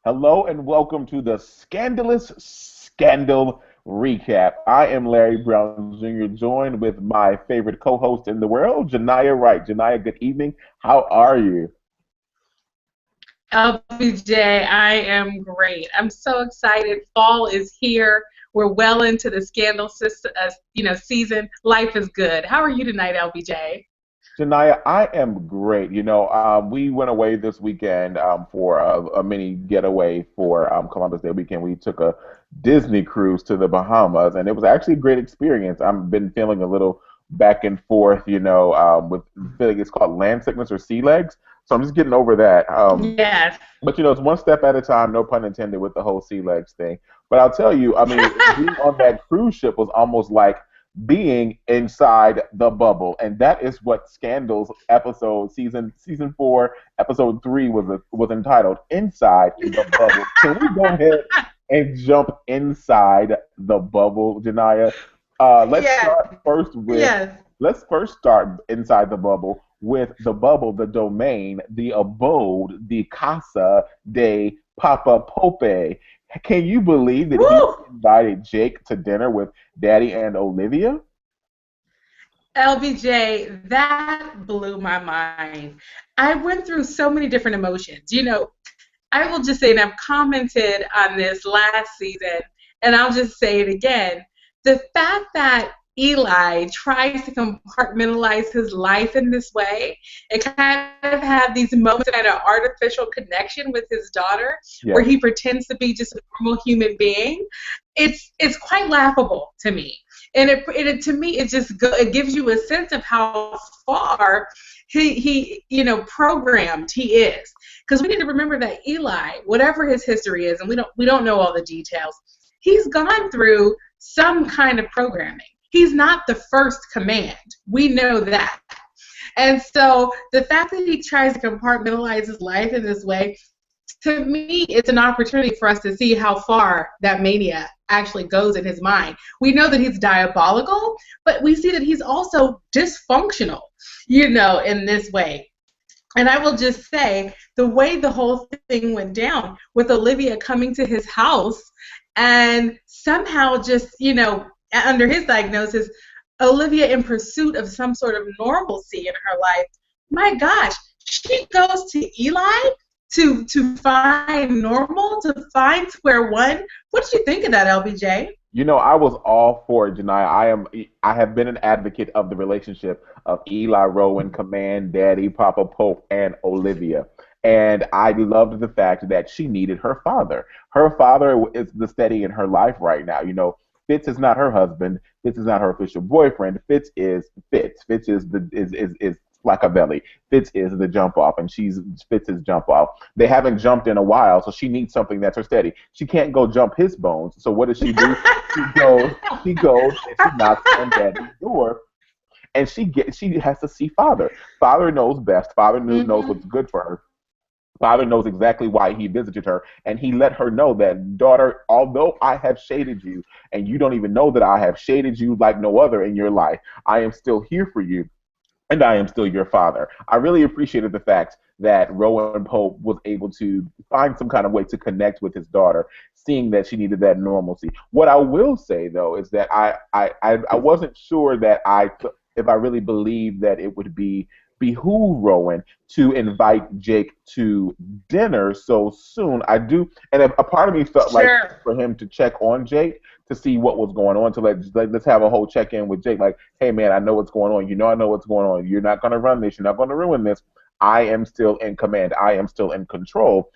Hello and welcome to the Scandalous Scandal Recap. I am Larry Brown Jr., joined with my favorite co-host in the world, Janiyah Wright. Janiyah, good evening. How are you? LBJ, I am great. I'm so excited. Fall is here. We're well into the season. Life is good. How are you tonight, LBJ? Janiyah, I am great. We went away this weekend for a mini getaway for Columbus Day weekend. We took a Disney cruise to the Bahamas, and it was actually a great experience. I've been feeling a little back and forth, with feeling it's called land sickness or sea legs. So I'm just getting over that. Yes. But it's one step at a time, no pun intended, with the whole sea legs thing. But I'll tell you, I mean, being on that cruise ship was almost like being inside the bubble, and that is what Scandal's episode season 4, episode 3 was entitled, "Inside the Bubble." Can we go ahead and jump inside the bubble, Janiyah? Let's Yes. start first with Yes. let's first start inside the bubble, the domain, the abode, the casa de Papa Pope. Can you believe that he Woo! invited Jake to dinner with Daddy and Olivia? LBJ, that blew my mind. I went through so many different emotions. I will just say, and I've commented on this last season, and I'll just say it again. The fact that Eli tries to compartmentalize his life in this way and kind of have these moments of an artificial connection with his daughter where Yes. he pretends to be just a normal human being, it's quite laughable to me. And to me, it gives you a sense of how far programmed he is, because we need to remember that Eli, whatever his history is, and we don't know all the details, he's gone through some kind of programming. He's not the first command. We know that. And so the fact that he tries to compartmentalize his life in this way, to me, it's an opportunity for us to see how far that mania actually goes in his mind. We know that he's diabolical, but we see that he's also dysfunctional, in this way. And I will just say, the way the whole thing went down with Olivia coming to his house and somehow just, under his diagnosis, Olivia in pursuit of some sort of normalcy in her life. My gosh, she goes to Eli to find normal, to find square one. What did you think of that, LBJ? I was all for it, Janiyah. I have been an advocate of the relationship of Eli Rowan, Command, Daddy, Papa Pope, and Olivia. And I loved the fact that she needed her father. Her father is the steady in her life right now. Fitz is not her husband. Fitz is not her official boyfriend. Fitz is Fitz. Fitz is Flaccavelli. Fitz is the jump off, and she's Fitz's jump off. They haven't jumped in a while, so she needs something that's her steady. She can't go jump his bones. So what does she do? She goes, she goes, and she knocks on Daddy's door, and she has to see Father. Father knows best. Father knows Mm-hmm. what's good for her. Father knows exactly why he visited her, and he let her know that, daughter, although I have shaded you, and you don't even know that I have shaded you like no other in your life, I am still here for you, and I am still your father. I really appreciated the fact that Rowan Pope was able to find some kind of way to connect with his daughter, seeing that she needed that normalcy. What I will say though is that I wasn't sure that if I really believed that it would behoove Rowan to invite Jake to dinner so soon. I do, and a part of me felt like Sure. for him to check on Jake to see what was going on. To let's have a whole check in with Jake. Like, hey man, I know what's going on. I know what's going on. You're not going to run this. You're not going to ruin this. I am still in command. I am still in control.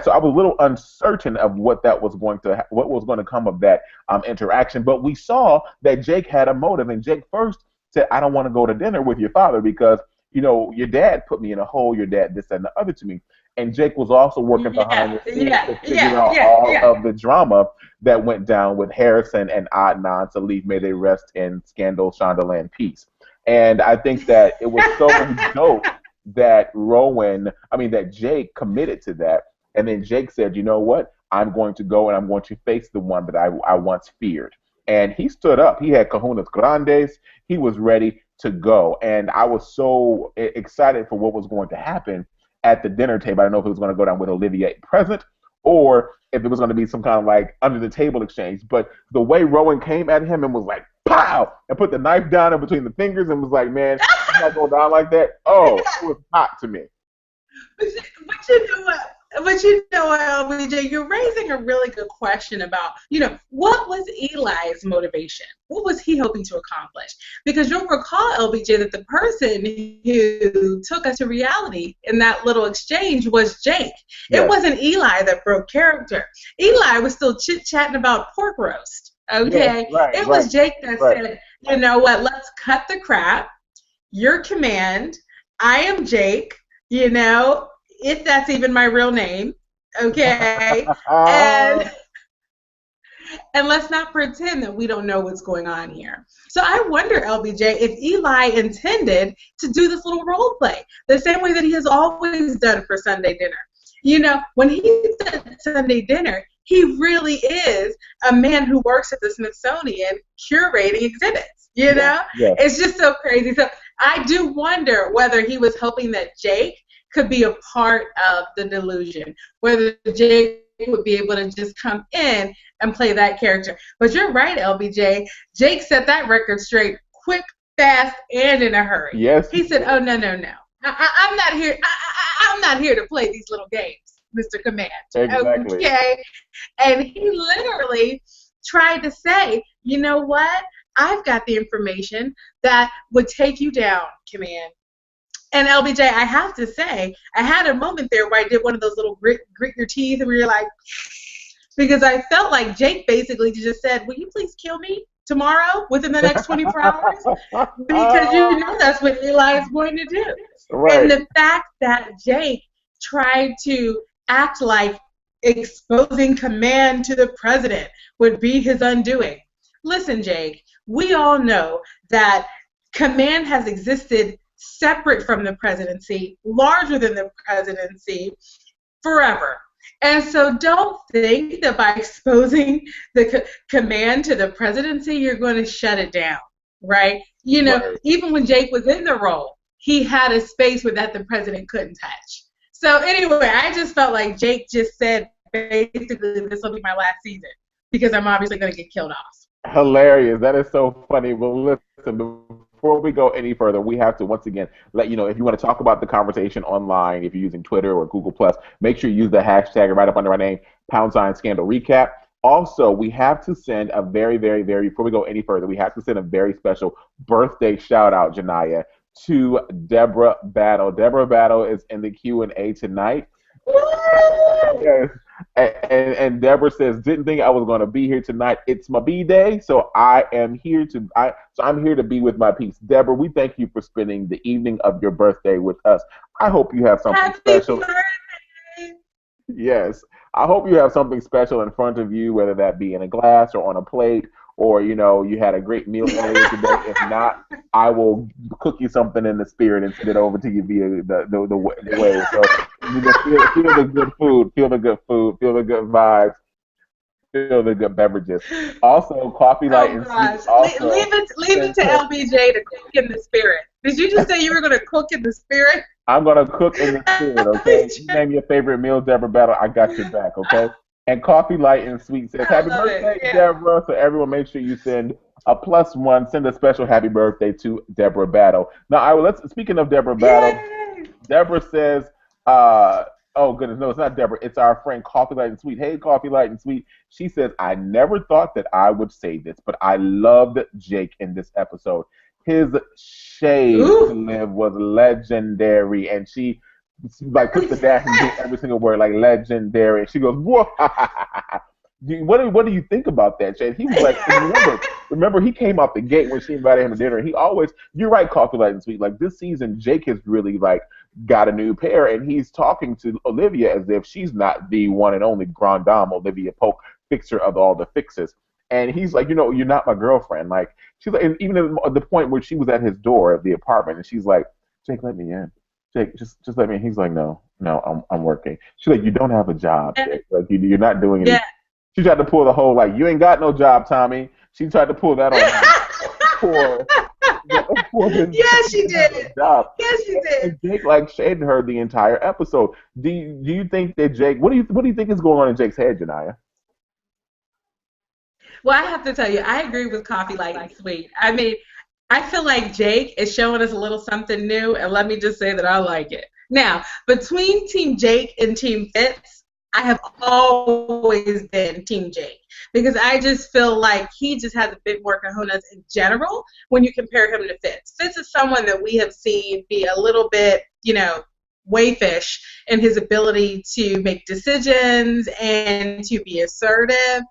So I was a little uncertain of what was going to come of that interaction. But we saw that Jake had a motive, and Jake first said, "I don't want to go to dinner with your father because your dad put me in a hole. Your dad this and the other to me." And Jake was also working behind Yeah, the scenes yeah, to figure yeah, out yeah, all yeah. of the drama that went down with Harrison and Adnan to leave. May they rest in scandal, Shondaland peace. And I think that it was so dope that that Jake committed to that. And then Jake said, you know what? I'm going to go and I'm going to face the one that I once feared. And he stood up. He had kahunas grandes. He was ready to go. And I was so excited for what was going to happen at the dinner table. I don't know if it was going to go down with Olivia present or if it was going to be some kind of like under the table exchange. But the way Rowan came at him and was like, pow, and put the knife down in between the fingers and was like, man, I'm not going down like that. Oh, it was hot to me. But you know what? But you know what, LBJ, you're raising a really good question about, what was Eli's motivation? What was he hoping to accomplish? Because you'll recall, LBJ, that the person who took us to reality in that little exchange was Jake. It Yes. wasn't Eli that broke character. Eli was still chit-chatting about pork roast, Yes, okay? right, It right, was Jake that right. said, you know what, let's cut the crap. Your command. I am Jake. If that's even my real name, okay? And and let's not pretend that we don't know what's going on here. So I wonder, LBJ, if Eli intended to do this little role play the same way that he has always done for Sunday dinner. When he said Sunday dinner, he really is a man who works at the Smithsonian curating exhibits. Yes, yes. It's just so crazy. So I do wonder whether he was hoping that Jake could be a part of the delusion, whether Jake would be able to just come in and play that character. But you're right, LBJ. Jake set that record straight quick, fast, and in a hurry. Yes. He said, "Oh no, no, no! I'm not here. I'm not here to play these little games, Mr. Command." Exactly. Okay, and he literally tried to say, "You know what? I've got the information that would take you down, Command." And LBJ, I have to say, I had a moment there where I did one of those little grit your teeth, and we were like, because I felt like Jake basically just said, "Will you please kill me tomorrow within the next 24 hours?" Because that's what Eli is going to do. Right. And the fact that Jake tried to act like exposing command to the president would be his undoing. Listen, Jake, we all know that command has existed separate from the presidency, larger than the presidency, forever. And so don't think that by exposing the command to the presidency, you're going to shut it down, right? Right. Even when Jake was in the role, he had a space where that the president couldn't touch. So anyway, I just felt like Jake just said, basically, this will be my last season because I'm obviously going to get killed off. Hilarious. That is so funny. Well, listen, before we go any further, we have to once again let you know if you want to talk about the conversation online, if you're using Twitter or Google Plus, make sure you use the hashtag right up under our name, #Scandal Recap. Also, we have to send a very, very, very, before we go any further, we have to send a very special birthday shout out, Janaya, to Deborah Battle. Deborah Battle is in the Q&A tonight. Yes. And Deborah says, didn't think I was going to be here tonight. It's my B-day, so I'm here to be with my peeps. Deborah, we thank you for spending the evening of your birthday with us. I hope you have something Happy special. birthday! Yes. I hope you have something special in front of you, whether that be in a glass or on a plate, or you had a great meal earlier today. If not, I will cook you something in the spirit and send it over to you via the way. So you just feel the good food, feel the good food, feel the good vibes, feel the good beverages. Also, coffee light Oh and gosh, sweet. Also, leave it to LBJ to cook in the spirit. Did you just say you were going to cook in the spirit? I'm gonna cook in the spirit, okay? You name your favorite meal, Deborah Battle. I got your back, okay? And Coffee Light and Sweet says, I happy love it. birthday, Yeah. Deborah. So everyone make sure you send a +1, send a special happy birthday to Deborah Battle. Now, speaking of Deborah Battle, Yay! Deborah says, oh goodness, no, it's not Deborah. It's our friend Coffee Light and Sweet. Hey, Coffee Light and Sweet. She says, I never thought that I would say this, but I loved Jake in this episode. His shade to live was legendary, and she like put the dash into every single word, like legendary. And she goes, whoa. What do you think about that, Shade? He was like, remember, he came out the gate when she invited him to dinner. He always, you're right, Coffee Light and Sweet. Like this season, Jake has really like got a new pair, and he's talking to Olivia as if she's not the one and only Grand Dame, Olivia Polk, fixer of all the fixes. And he's like, you're not my girlfriend. Like she's like, and even at the point where she was at his door of the apartment, and she's like, Jake, let me in. Jake, just let me in. He's like, no, I'm working. She's like, you don't have a job, Jake. Like you're not doing anything. Yeah. She tried to pull the whole like, you ain't got no job, Tommy. She tried to pull that on him. that woman Yes, she didn't have a did. job. Yes, she did. And Jake like shaded her the entire episode. Do you think that Jake? What do you think is going on in Jake's head, Janaya? Well, I have to tell you, I agree with Coffee Light and Sweet. I mean, I feel like Jake is showing us a little something new, and let me just say that I like it. Now, between Team Jake and Team Fitz, I have always been Team Jake because I just feel like he just has a bit more cojones in general when you compare him to Fitz. Fitz is someone that we have seen be a little bit, wayfish in his ability to make decisions and to be assertive.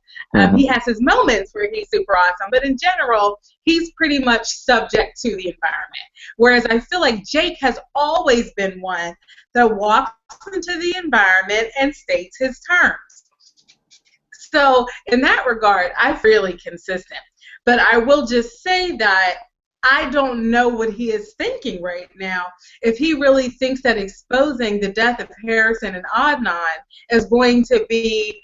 He Hmm. has his moments where he's super awesome, but in general, he's pretty much subject to the environment. Whereas I feel like Jake has always been one that walks into the environment and states his terms. So in that regard, I'm really consistent. But I will just say that I don't know what he is thinking right now. If he really thinks that exposing the death of Harrison and Adnan is going to be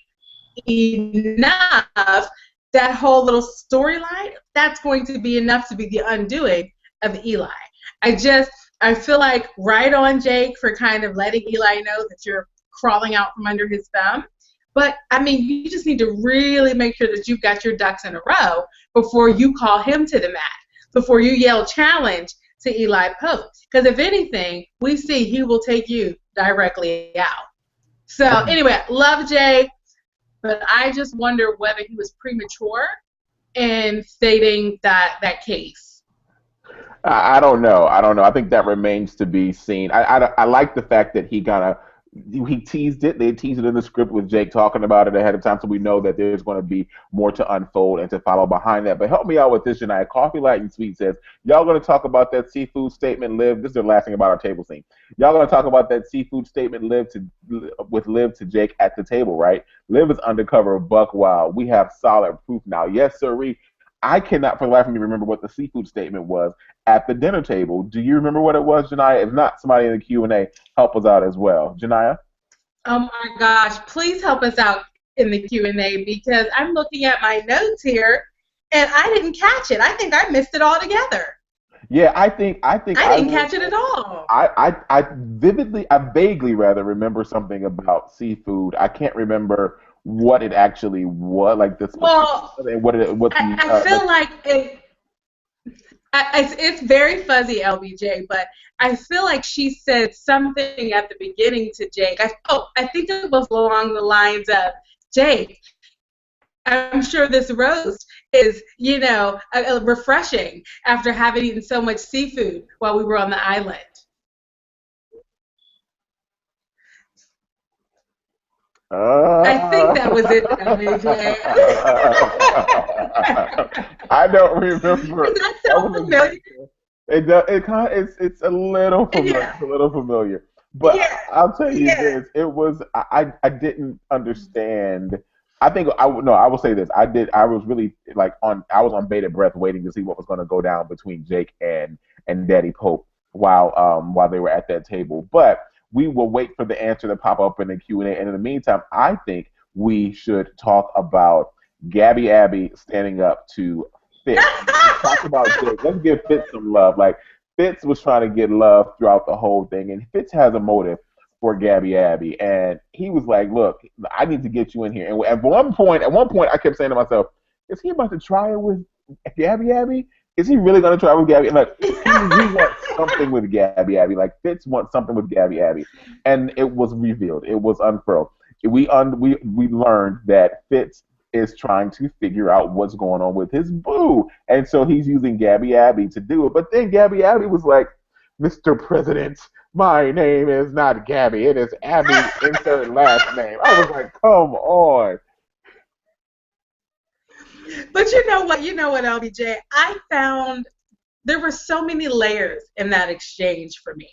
enough, that whole little storyline, that's going to be enough to be the undoing of Eli. I just, I feel like right on Jake for kind of letting Eli know that you're crawling out from under his thumb. But I mean, you just need to really make sure that you've got your ducks in a row before you call him to the mat, before you yell challenge to Eli Pope. Because if anything, we see he will take you directly out. So anyway, love Jake, but I just wonder whether he was premature in stating that case. I don't know. I don't know. I think that remains to be seen. I like the fact that he kind of he teased it. They teased it in the script with Jake talking about it ahead of time, so we know that there's going to be more to unfold and to follow behind that. But help me out with this tonight. Coffee Light and Sweet says, y'all going to talk about that seafood statement, Liv? This is the last thing about our table scene. Y'all going to talk about that seafood statement, Liv to Jake at the table, right? Liv is undercover of Buck Wild. We have solid proof now. Yes, sirree. I cannot for the life of me remember what the seafood statement was at the dinner table. Do you remember what it was, Janaya? If not, somebody in the Q&A help us out as well. Janaya? Oh my gosh, please help us out in the Q&A because I'm looking at my notes here and I didn't catch it. I think I missed it altogether. Yeah, I think I I didn't would. catch it at all. I vaguely rather remember something about seafood. I can't remember what it actually was, like the specifics Well, of it, and what the I like. feel like it's very fuzzy, LBJ, but I feel like she said something at the beginning to Jake. I think it was along the lines of, Jake, I'm sure this roast is, refreshing after having eaten so much seafood while we were on the island. I think Uh, that was it, LBJ. I don't remember. Does that That sound was familiar? it. It kind of it's a little familiar. Yeah, It's a little familiar. But yeah, I'll tell you yeah. this: it was I didn't understand. I think I would no. I will say this: I did. I was really like on. I was on bated breath, waiting to see what was going to go down between Jake and Daddy Pope while they were at that table. But we will wait for the answer to pop up in the Q&A. And in the meantime, I think we should talk about Gabby Abby standing up to Fitz. We talked about Jake. Let's give Fitz some love. Like Fitz was trying to get love throughout the whole thing, and Fitz has a motive for Gabby Abby, and he was like, "Look, I need to get you in here." And at one point, I kept saying to myself, "Is he about to try it with Gabby Abby? Is he really going to try with Gabby?" And like, he wants something with Gabby Abby. Like Fitz wants something with Gabby Abby, and it was revealed. It was unfurled. We learned that Fitz is trying to figure out what's going on with his boo, and so he's using Gabby Abby to do it. But then Gabby Abby was like, "Mr. President, my name is not Gabby. It is Abby. Insert last name." I was like, "Come on." But you know what, LBJ? I found there were so many layers in that exchange for me.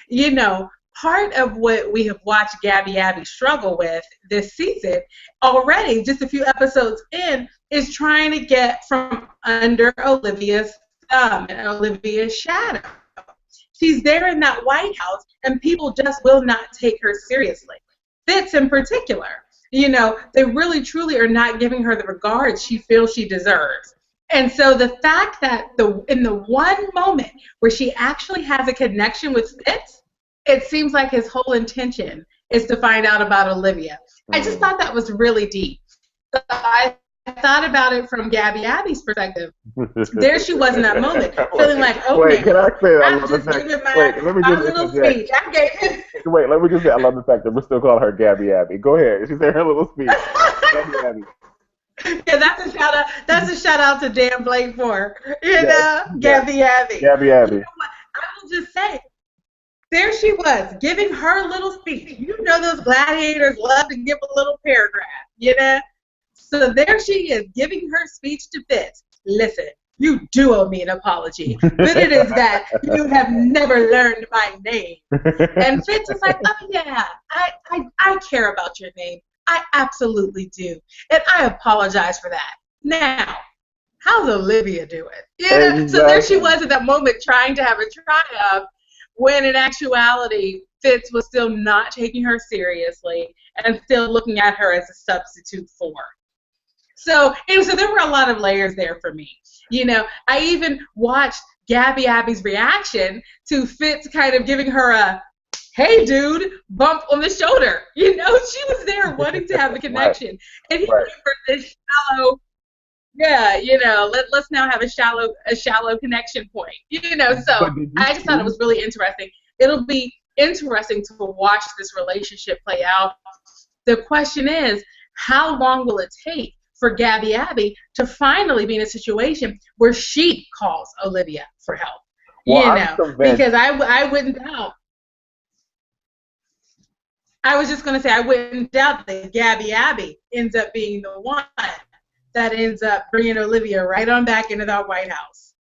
You know, part of what we have watched Gabby Abby struggle with this season already, just a few episodes in, is trying to get from under Olivia's thumb and Olivia's shadow. She's there in that White House, and people just will not take her seriously. Fitz in particular. They really truly are not giving her the regard she feels she deserves. And so the fact that in the one moment where she actually has a connection with Fitz, it seems like his whole intention is to find out about Olivia. I just thought that was really deep. So I thought about it from Gabby Abby's perspective. There she was in that moment, feeling like, okay, wait, can I say I I'm love the just fact? giving Wait, let me my just little interject. speech. I gave it. Wait, let me just say I love the fact that we're still calling her Gabby Abby. Go ahead. She said her little speech. Gabby Abby. Yeah, that's a shout out. That's a shout out to Dan Blake for her. Yes, yes. Gabby Abby. Gabby You Abby. know what? I will just say, there she was giving her little speech. You know those gladiators love to give a little paragraph, you know? So there she is giving her speech to Fitz. Listen, you do owe me an apology, but it is that you have never learned my name. And Fitz is like, oh yeah, I care about your name. I absolutely do. And I apologize for that. Now, how's Olivia doing? You know? So there she Exactly. was at that moment trying to have a triumph when in actuality, Fitz was still not taking her seriously and still looking at her as a substitute for. So there were a lot of layers there for me. You know, I even watched Gabby Abby's reaction to Fitz kind of giving her a hey dude bump on the shoulder. You know, she was there wanting to have a Right, connection. And he right. gave her this shallow, yeah, you know, let's now have a shallow connection point. You know, so But did you I just thought it see? was really interesting. It'll be interesting to watch this relationship play out. The question is, how long will it take for Gabby Abby to finally be in a situation where she calls Olivia for help? Well, You I'm know, convinced. because I wouldn't doubt. I was just going to say I wouldn't doubt that Gabby Abby ends up being the one that ends up bringing Olivia right on back into the White House.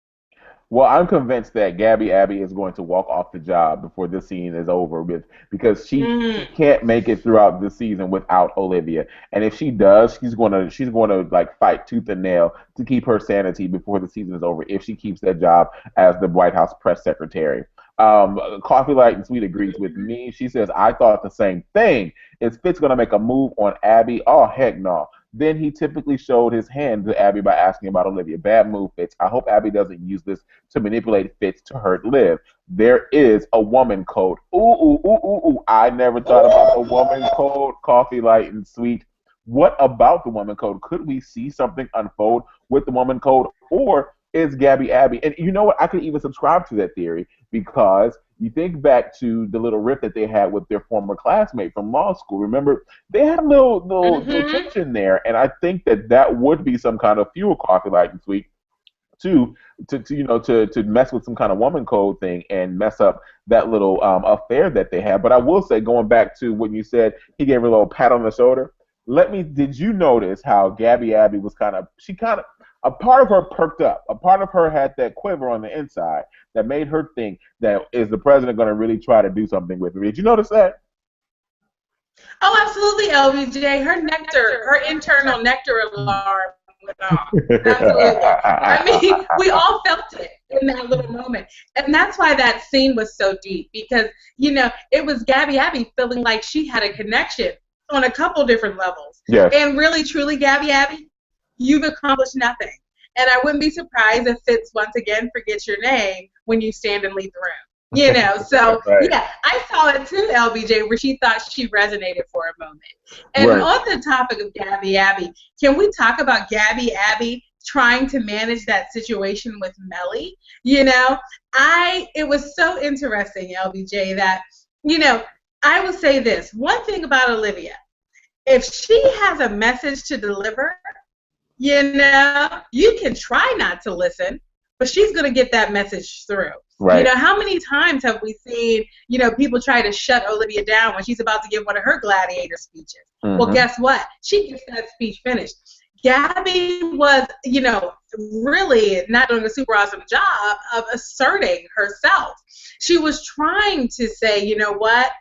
Well, I'm convinced that Gabby Abby is going to walk off the job before this season is over with because she Mm. can't make it throughout the season without Olivia. And if she does, she's gonna like fight tooth and nail to keep her sanity before the season is over if she keeps that job as the White House press secretary. Coffee Light and Sweet agrees with me. She says, I thought the same thing. Is Fitz going to make a move on Abby? Oh, heck no. Then he typically showed his hand to Abby by asking about Olivia. Bad move, Fitz. I hope Abby doesn't use this to manipulate Fitz to hurt Liv. There is a woman code. Ooh, ooh, ooh, ooh, ooh. I never thought about the woman code, Coffee Light and Sweet. What about the woman code? Could we see something unfold with the woman code? Or is Gabby Abby? And you know what? I could even subscribe to that theory because you think back to the little rift that they had with their former classmate from law school. Remember, they had a little Mm-hmm. tension there, and I think that that would be some kind of fuel, Coffee Light and Sweet, to to mess with some kind of woman code thing and mess up that little affair that they had. But I will say, going back to when you said he gave her a little pat on the shoulder, did you notice how Gabby Abby was kind of a part of her perked up, a part of her had that quiver on the inside that made her think that is the president going to really try to do something with me? Did you notice that? Oh, absolutely, LBJ. Her internal nectar alarm went off. Absolutely. I mean, we all felt it in that little moment. And that's why that scene was so deep because, you know, it was Gabby Abby feeling like she had a connection on a couple different levels. Yes. And really, truly, Gabby Abby, you've accomplished nothing. And I wouldn't be surprised if Fitz once again forgets your name when you stand and leave the room. You know, so Right. yeah, I saw it too, LBJ, where she thought she resonated for a moment. And Right. on the topic of Gabby Abby, can we talk about Gabby Abby trying to manage that situation with Melly? You know, it was so interesting, LBJ, that, you know, I will say this. One thing about Olivia, if she has a message to deliver, you know, you can try not to listen, but she's going to get that message through. You Right. know, how many times have we seen, you know, people try to shut Olivia down when she's about to give one of her gladiator speeches? Well, Hmm. guess what? She gets that speech finished. Gabby was, you know, really not doing a super awesome job of asserting herself. She was trying to say, you know what,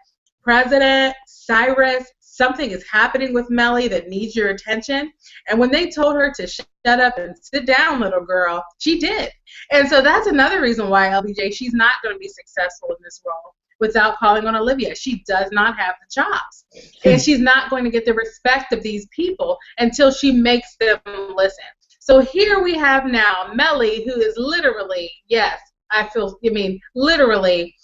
President Cyrus, something is happening with Melly that needs your attention. And when they told her to shut up and sit down, little girl, she did. And so that's another reason why LBJ, she's not going to be successful in this role without calling on Olivia. She does not have the chops. And She's she's not going to get the respect of these people until she makes them listen. So here we have now Melly, who is literally, yes, literally,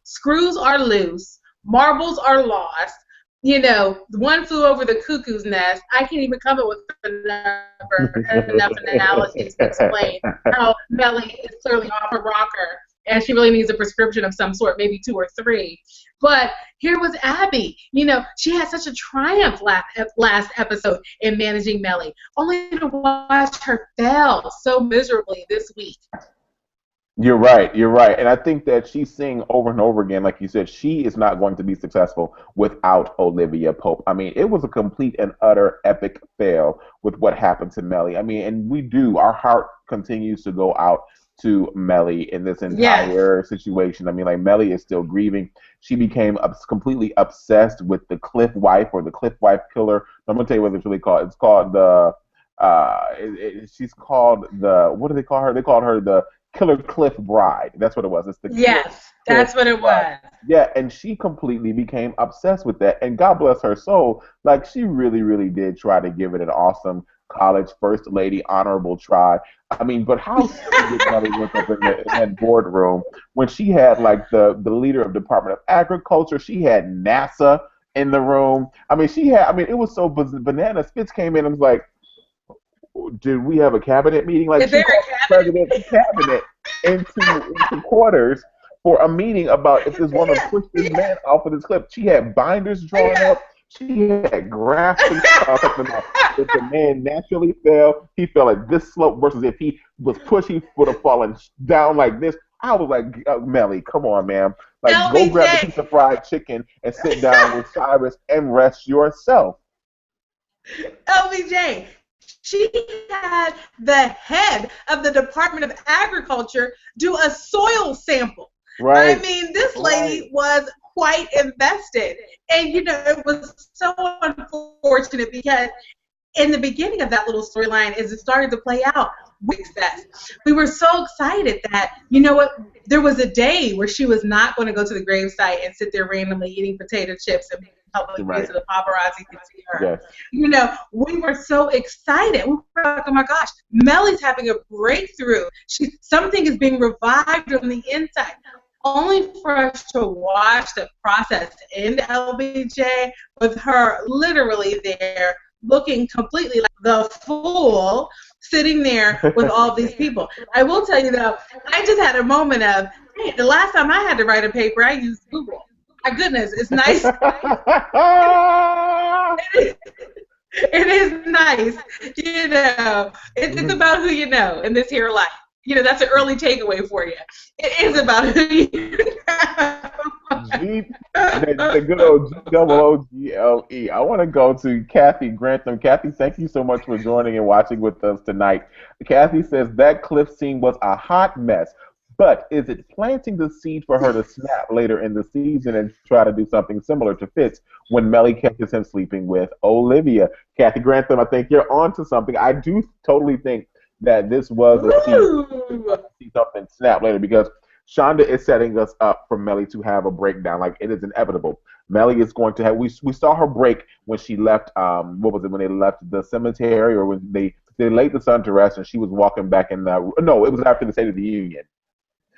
screws are loose, marbles are lost. One flew over the cuckoo's nest. I can't even come up with enough analogies to explain how Melly is clearly off her rocker and she really needs a prescription of some sort, maybe 2 or 3. But here was Abby. She had such a triumph last episode in managing Melly, only to watch her fail so miserably this week. You're right. You're right. And I think that she's saying over and over again, like you said, she is not going to be successful without Olivia Pope. I mean, it was a complete and utter epic fail with what happened to Melly. I mean, and our heart continues to go out to Melly in this Yes. entire situation. I mean, like, Melly is still grieving. She became completely obsessed with the Cliff wife, or the Cliff wife killer. I'm going to tell you what it's really called. It's called she's called what do they call her? They called her the Killer Cliff Bride. That's what it was. It's the Yes, that's what it was. Yeah, and she completely became obsessed with that. And God bless her soul, like, she really, really did try to give it an awesome college first lady honorable try. I mean, but how silly did Melly look up in that boardroom when she had, like, the leader of Department of Agriculture, she had NASA in the room. I mean, it was so bananas. Spitz came in and was like, did we have a cabinet meeting? Like, she called the president's cabinet into quarters for a meeting about if this woman pushed this man off of this cliff. She had binders drawn up. She had graphs and stuff. If the man naturally fell, he fell at this slope versus if he was pushed, he would have fallen down like this. I was like, Melly, come on, man. Like, go grab a piece of fried chicken and sit down with Cyrus and rest yourself. LBJ, she had the head of the Department of Agriculture do a soil sample. Right. I mean, this lady was quite invested. And, it was so unfortunate because in the beginning of that little storyline, as it started to play out, we were so excited that, there was a day where she was not going to go to the gravesite and sit there randomly eating potato chips and public right. So the paparazzi could see her. Yes. We were so excited. We were like, oh my gosh, Melly's having a breakthrough. Something is being revived on the inside. Only for us to watch the process end, LBJ, with her literally there looking completely like the fool sitting there with all these people. I will tell you, though, I just had a moment of, hey, the last time I had to write a paper, I used Google. My goodness, it's nice. It is nice. It's about who you know in this here life. That's an early takeaway for you. It is about who you know. The good old G-O-O-G-L-E. I want to go to Kathy Grantham. Kathy, thank you so much for joining and watching with us tonight. Kathy says that cliff scene was a hot mess. But is it planting the seed for her to snap later in the season and try to do something similar to Fitz when Melly catches him sleeping with Olivia? Kathy Grantham, I think you're on to something. I do totally think that this was a seed to see something snap later, because Shonda is setting us up for Melly to have a breakdown. Like, it is inevitable. Melly is going to have. We saw her break when she left. What was it? When they left the cemetery, or when they laid the son to rest, and she was walking back in the. No, it was after the State of the Union.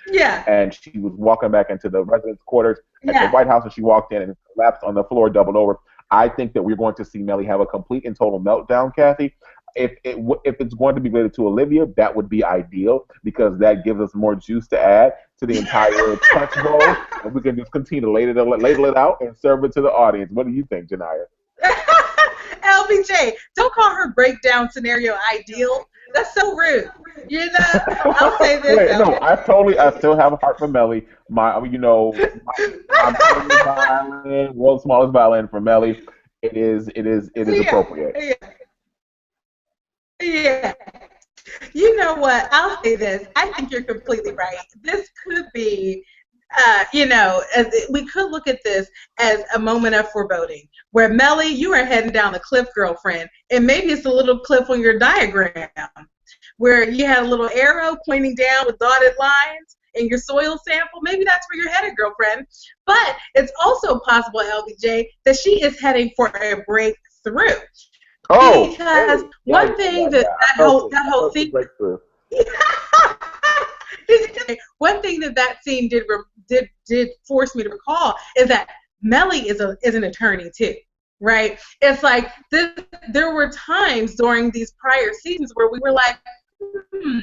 Yeah. And she was walking back into the residence quarters at the White House, and she walked in and collapsed on the floor, doubled over. I think that we're going to see Melly have a complete and total meltdown, Kathy. If it's going to be related to Olivia, that would be ideal, because that gives us more juice to add to the entire punch bowl, and we can just continue to ladle it out and serve it to the audience. What do you think, Janiyah? LBJ, don't call her breakdown scenario ideal. That's so rude. I'll say this. Wait, no, I still have a heart for Melly. I'm playing the violin, world's smallest violin for Melly. It is appropriate. Yeah. You know what? I'll say this. I think you're completely right. This could be, we could look at this as a moment of foreboding, where Melly, you are heading down the cliff, girlfriend, and maybe it's a little cliff on your diagram where you had a little arrow pointing down with dotted lines in your soil sample. Maybe that's where you're headed, girlfriend. But it's also possible, LBJ, that she is heading for a breakthrough. Oh, Because hey, yeah, one thing yeah. I felt it. that I whole felt the scene breakthrough. one thing that scene did force me to recall is that Melly is an attorney too, right? It's like there were times during these prior seasons where we were like, hmm,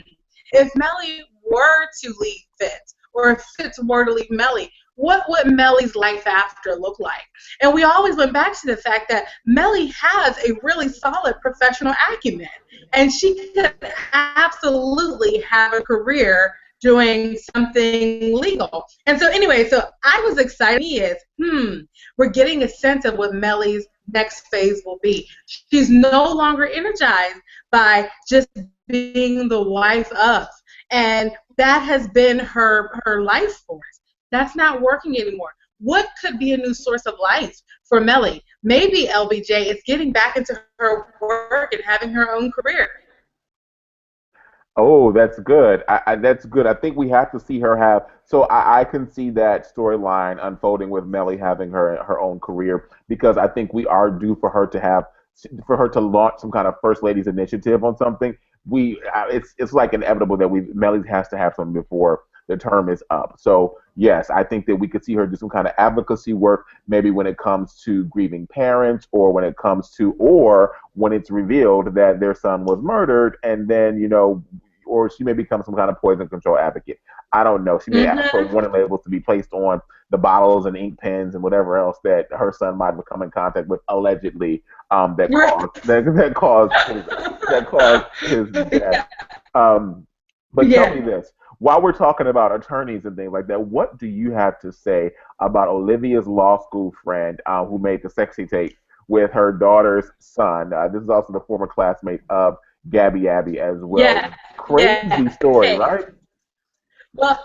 if Melly were to leave Fitz, or if Fitz were to leave Melly, what would Melly's life after look like? And we always went back to the fact that Melly has a really solid professional acumen, and she could absolutely have a career doing something legal. And so anyway, so I was excited is, we're getting a sense of what Melly's next phase will be. She's no longer energized by just being the wife of. And that has been her life force. That's not working anymore. What could be a new source of life for Melly? Maybe LBJ is getting back into her work and having her own career. Oh, that's good. That's good. I think we have to see her have. So I can see that storyline unfolding with Melly having her own career because I think we are due for her to launch some kind of first ladies initiative on something. It's like inevitable that we Melly has to have something before the term is up. So yes, I think that we could see her do some kind of advocacy work, maybe when it comes to grieving parents, or when it's revealed that their son was murdered, and then or she may become some kind of poison control advocate. I don't know. She may ask for Mm-hmm. warning labels to be placed on the bottles and ink pens and whatever else that her son might have come in contact with allegedly, that Right. caused that caused his death. Yeah. Um, but tell Yeah. me this: while we're talking about attorneys and things like that, what do you have to say about Olivia's law school friend who made the sexy tape with her daughter's son? This is also the former classmate of Gabby Abby as well. Yeah. Yeah. Crazy story, Okay. right? Well,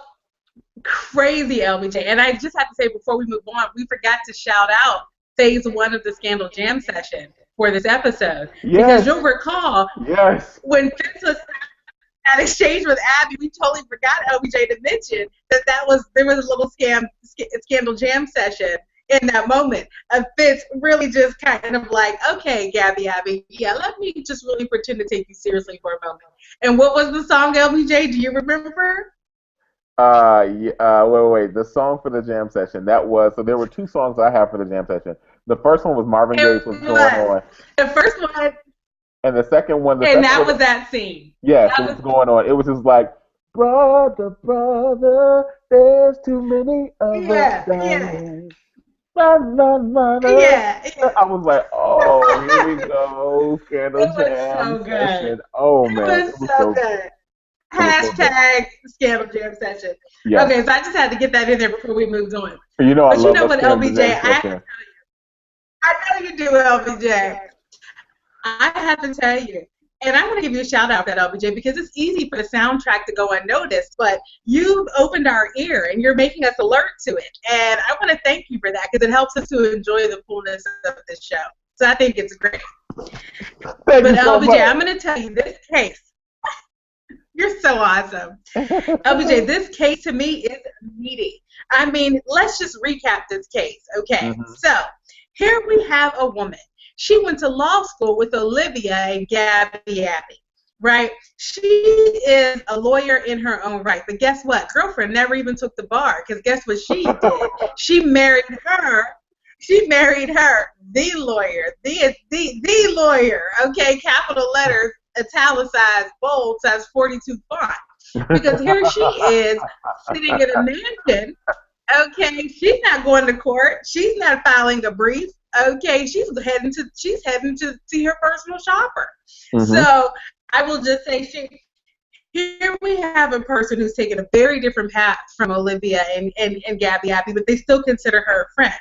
crazy LBJ. And I just have to say before we move on, we forgot to shout out phase one of the Scandal Jam session for this episode. Because Yes, you'll recall yes. when Fitz was that exchange with Abby, we totally forgot LBJ to mention there was a little Scandal Jam session in that moment of Fitz really just kind of like, okay, Gabby Abby, yeah, let me just really pretend to take you seriously for a moment. And what was the song, LBJ? Do you remember? Yeah, wait. The song for the jam session. That was so. There were two songs I have for the jam session. The first one was Marvin It Gaye's "What's Going was On," the first one, and the and second that one, was that scene. yes, it That was was going on. It was just like, brother, brother, there's too many of us yeah, yeah, dying. Run, run, run, yeah, run. yeah. I was like, oh, here we go, Scandal It was Jam so good. session. Oh It man, was so good. it was so good. Hashtag Scandal Jam session. Yes, Okay, so I just had to get that in there before we moved on. I But you love know a what, Scandal LBJ? Jam session. I know you do, LBJ. I have to tell you. And I want to give you a shout out for that, LBJ, because it's easy for the soundtrack to go unnoticed, but you've opened our ear and you're making us alert to it. And I want to thank you for that because it helps us to enjoy the fullness of this show. So I think it's great. Thank But you so LBJ, much. I'm going to tell you this case. You're so awesome. LBJ, this case to me is meaty. I mean, let's just recap this case, okay? Hmm. So, here we have a woman. She went to law school with Olivia and Gabby Abby, right? She is a lawyer in her own right. But guess what? Girlfriend never even took the bar because guess what she did? She married her. She married her, the lawyer, the lawyer, okay? Capital letters, italicized, bold, size 42 font. Because here she is sitting in a mansion. Okay, she's not going to court. She's not filing a brief. Okay, she's heading to see her personal shopper. Hmm. So I will just say here we have a person who's taken a very different path from Olivia and Gabby Abby, but they still consider her a friend.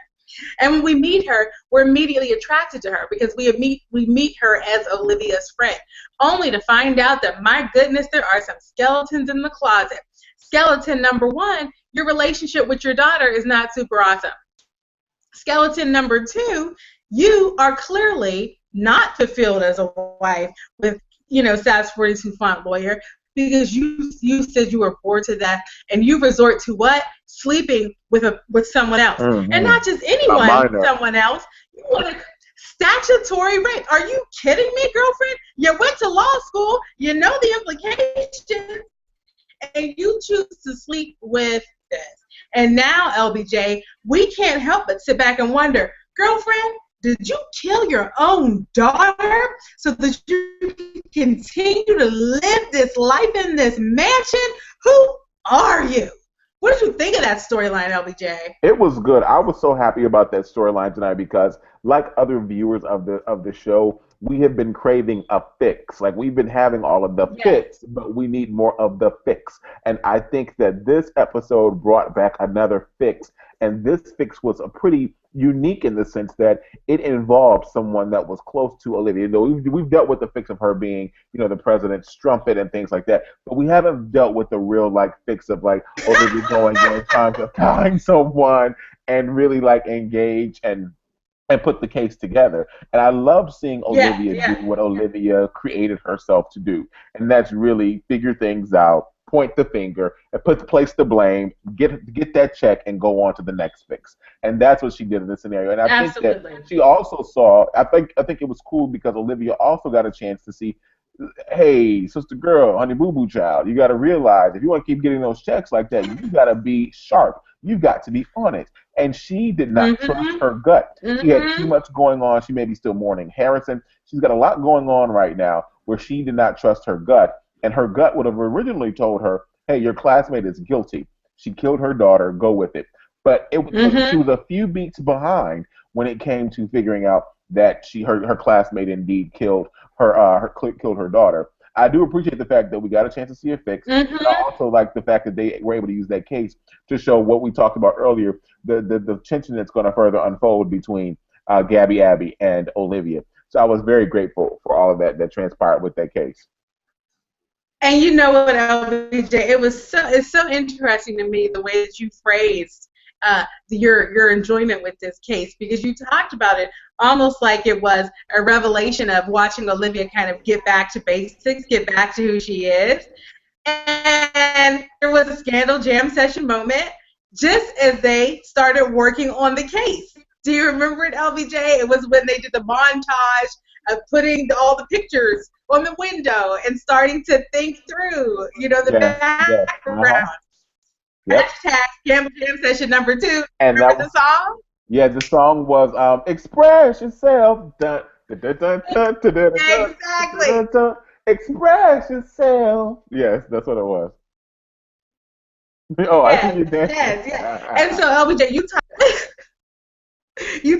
And when we meet her, we're immediately attracted to her because we meet her as Olivia's friend, only to find out that, my goodness, there are some skeletons in the closet. Skeleton number one, your relationship with your daughter is not super awesome. Skeleton number two, you are clearly not fulfilled as a wife with, SAS 42 font lawyer because you said you were bored to death and you resort to what? Sleeping with someone else. And Hmm. not just A anyone, minor. someone else. You want to Statutory rape. Are you kidding me, girlfriend? You went to law school. You know the implications. And you choose to sleep with this. And now, LBJ, we can't help but sit back and wonder, girlfriend, did you kill your own daughter so that you can continue to live this life in this mansion? Who are you? What did you think of that storyline, LBJ? It was good. I was so happy about that storyline tonight because, like other viewers of the show, we have been craving a fix. Like we've been having all of the fix, but we need more of the fix. And I think that this episode brought back another fix. And this fix was a pretty unique in the sense that it involved someone that was close to Olivia. You know, we've dealt with the fix of her being, you know, the president's strumpet and things like that, but we haven't dealt with the real like fix of like Olivia going and trying to find someone and really like engage and put the case together. And I loved seeing Olivia do what Olivia created herself to do, and that's really figure things out, point the finger, and place the blame, get that check, and go on to the next fix. And that's what she did in this scenario. And I think that she also saw. I think it was cool because Olivia also got a chance to see. Hey, sister girl, honey boo boo child, you got to realize if you want to keep getting those checks like that, you got to be sharp. You've got to be on it. And she did not trust her gut. She had too much going on. She may be still mourning Harrison. She's got a lot going on right now where she did not trust her gut. And her gut would have originally told her, hey, your classmate is guilty. She killed her daughter. Go with it. But she was a few beats behind when it came to figuring out that her classmate indeed killed her daughter. I do appreciate the fact that we got a chance to see a fix. But I also like the fact that they were able to use that case to show what we talked about earlier, the tension that's going to further unfold between Gabby Abby and Olivia. So I was very grateful for all of that transpired with that case. And you know what, LBJ, it's so interesting to me the way that you phrased your enjoyment with this case, because you talked about it almost like it was a revelation of watching Olivia kind of get back to basics, get back to who she is. And there was a Scandal Jam session moment just as they started working on the case. Do you remember it, LBJ? It was when they did the montage of putting all the pictures on the window and starting to think through, you know, the background. Hashtag Scandal Jam session number 2. And remember the song? Yeah, the song was Express Yourself. Dun, dun, dun, dun, dun, dun, dun, exactly. Dun, dun, dun, express yourself. Yes, that's what it was. Oh, I think you danced. Yes. And so, LBJ, you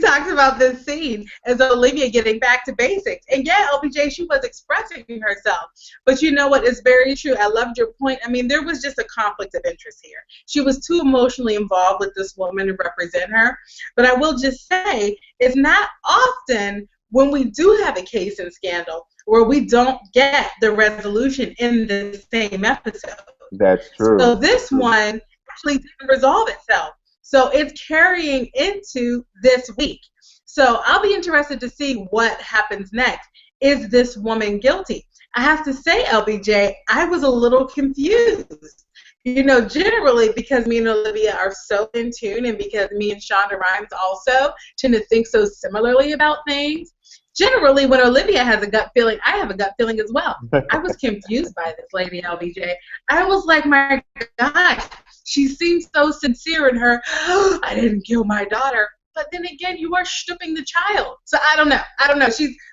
talked about this scene as Olivia getting back to basics. And yeah, LBJ, she was expressing herself. But you know what? It's very true. I loved your point. I mean, there was just a conflict of interest here. She was too emotionally involved with this woman to represent her. But I will just say, it's not often when we do have a case in Scandal where we don't get the resolution in the same episode. That's true. So this one actually didn't resolve itself. So it's carrying into this week. So I'll be interested to see what happens next. Is this woman guilty? I have to say, LBJ, I was a little confused. You know, generally, because me and Olivia are so in tune and because me and Shonda Rhimes also tend to think so similarly about things, generally, when Olivia has a gut feeling, I have a gut feeling as well. I was confused by this lady, LBJ. I was like, my gosh, she seems so sincere in her, oh, I didn't kill my daughter. But then again, you are stooping the child. So I don't know.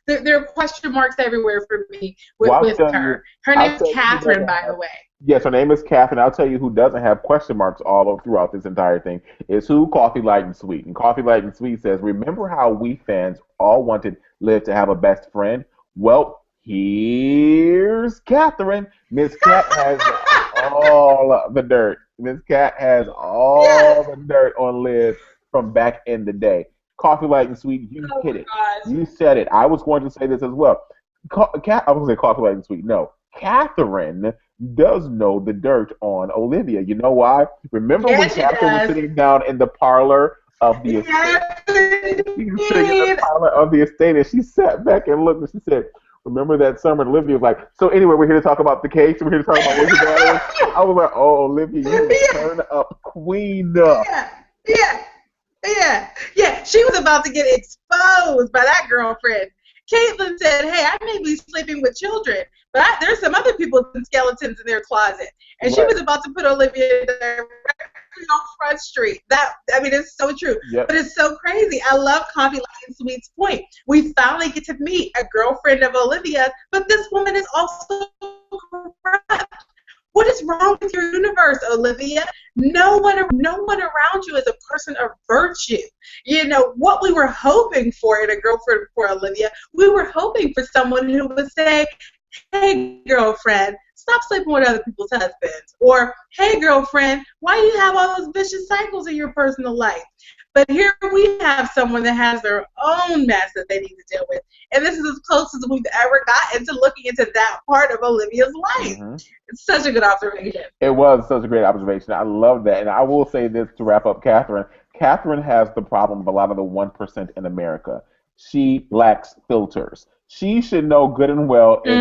There are question marks everywhere for me with her. Her name is Catherine, by the way. Yes, her name is Catherine. I'll tell you who doesn't have question marks all throughout this entire thing is who? Coffee Light and Sweet. And Coffee Light and Sweet says, remember how we fans all wanted Liv to have a best friend? Well, here's Catherine. Miss Cat has all the dirt. Miss Cat has all the dirt on Liv from back in the day. Coffee Light and Sweet, you hit it. Gosh. You said it. I was going to say this as well. I was going to say Coffee Light and Sweet. No. Catherine does know the dirt on Olivia. You know why? Remember when Catherine was sitting down in the parlor of the estate? She was sitting in the parlor of the estate, and she sat back and looked, and she said, remember that summer? And Olivia was like, so anyway, we're here to talk about the case. We're here to talk about what your daughter is. I was like, oh, Olivia, you turn up queen. Yeah. Yeah, yeah. She was about to get exposed by that girlfriend. Caitlin said, "Hey, I may be sleeping with children, but there's some other people with skeletons in their closet." And she Right. was about to put Olivia directly on Front Street. That I mean, it's so true, Yep. but it's so crazy. I love Coffee Like and Sweet's point. We finally get to meet a girlfriend of Olivia's, but this woman is also corrupt. What is wrong with your universe, Olivia? No one around you is a person of virtue. You know what we were hoping for in a girlfriend for Olivia. We were hoping for someone who would say, "Hey, girlfriend, stop sleeping with other people's husbands," or "Hey, girlfriend, why do you have all those vicious cycles in your personal life?" But here we have someone that has their own mess that they need to deal with. And this is as close as we've ever gotten to looking into that part of Olivia's life. Hmm. It's such a good observation. It was such a great observation. I love that. And I will say this to wrap up Catherine. Catherine has the problem of a lot of the 1% in America. She lacks filters. She should know good and well if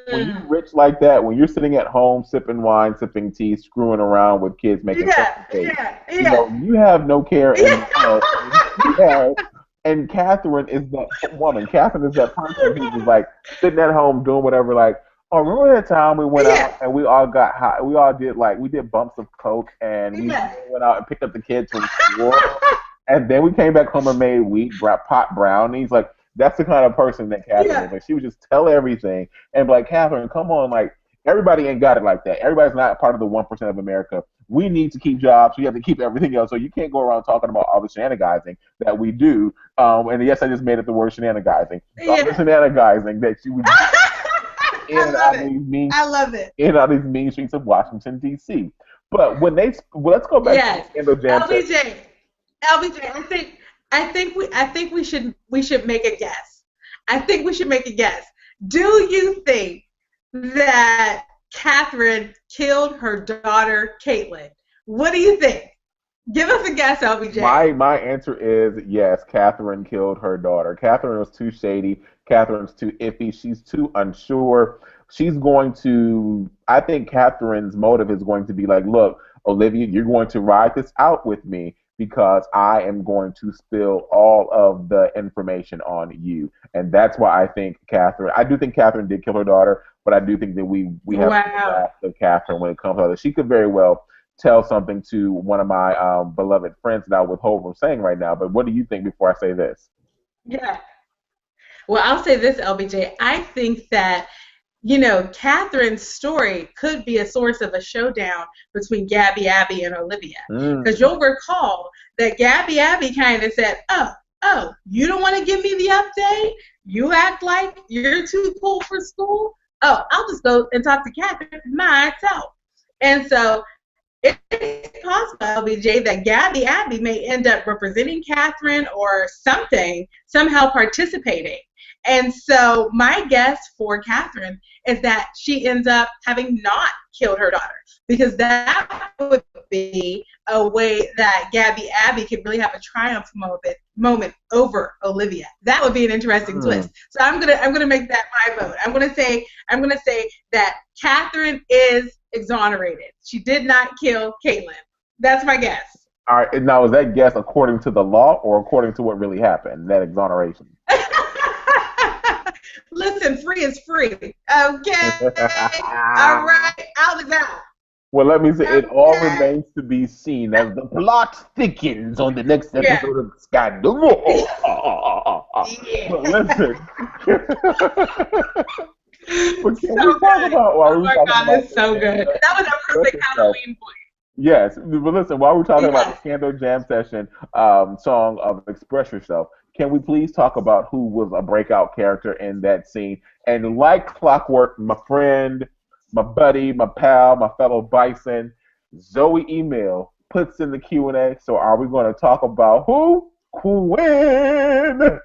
when you're Mm. rich like that, when you're sitting at home sipping wine, sipping tea, screwing around with kids making Yeah, sex tapes, yeah, yeah. you have no care in the world. And she Yeah. has, and Catherine is that woman. Catherine is that person who was like sitting at home doing whatever, like, oh, remember that time we went Yeah, out and we all got high? We all did like we did bumps of coke and we yeah. went out and picked up the kids from school, and then we came back home and made pot brownies. Like that's the kind of person that Catherine is. Yeah. Like she would just tell everything and be like, Catherine, come on, like everybody ain't got it like that. Everybody's not part of the 1% of America. We need to keep jobs. We have to keep everything else. So you can't go around talking about all the shenanigans that we do. And yes, I just made up the word shenanigans. All the Yeah. shenanigans that you would do in I and love out of it. these mean I love it. in and out of these mean streets of Washington D.C. But when they let's go back to the Yes. Scandal Jam session. LBJ. LBJ, I think we should make a guess. I think we should make a guess. Do you think that Catherine killed her daughter Caitlin? What do you think? Give us a guess, LBJ. My answer is yes. Catherine killed her daughter. Catherine was too shady. Catherine's too iffy. She's too unsure. She's going to. I think Catherine's motive is going to be like, look, Olivia, you're going to ride this out with me because I am going to spill all of the information on you, and that's why I think Catherine. I do think Catherine did kill her daughter, but I do think that we have seen the Wow. last of Catherine when it comes to her. She could very well tell something to one of my beloved friends that I withhold from saying right now. But what do you think before I say this? Yeah. Well, I'll say this, LBJ. I think that, Catherine's story could be a source of a showdown between Gabby Abby and Olivia. Because Mm. you'll recall that Gabby Abby kind of said, oh, you don't want to give me the update? You act like you're too cool for school? Oh, I'll just go and talk to Catherine myself. And so it's possible, LBJ, that Gabby Abby may end up representing Catherine or something, somehow participating. And so my guess for Catherine is that she ends up having not killed her daughter, because that would be a way that Gabby Abby could really have a triumph moment over Olivia. That would be an interesting Mm. twist. So I'm gonna make that my vote. I'm gonna say that Catherine is exonerated. She did not kill Caitlin. That's my guess. All right. Now, is that guess according to the law or according to what really happened? That exoneration. Listen, free is free. Okay. All right. Out is out. Well, let me say it all Okay. remains to be seen as the plot thickens on the next Yeah. episode of Scandalous. But Yeah. listen, but can we So talk good. about while Oh we were my talking God, about it's the so good. Scandal That was a Jam perfect session? Halloween voice. Yes, but listen, while we're talking about the Yes. Scandal Jam session song of Express Yourself, can we please talk about who was a breakout character in that scene? And like clockwork, my friend, my buddy, my pal, my fellow bison, Zoe Email puts in the Q&A. So are we going to talk about who? Quinn!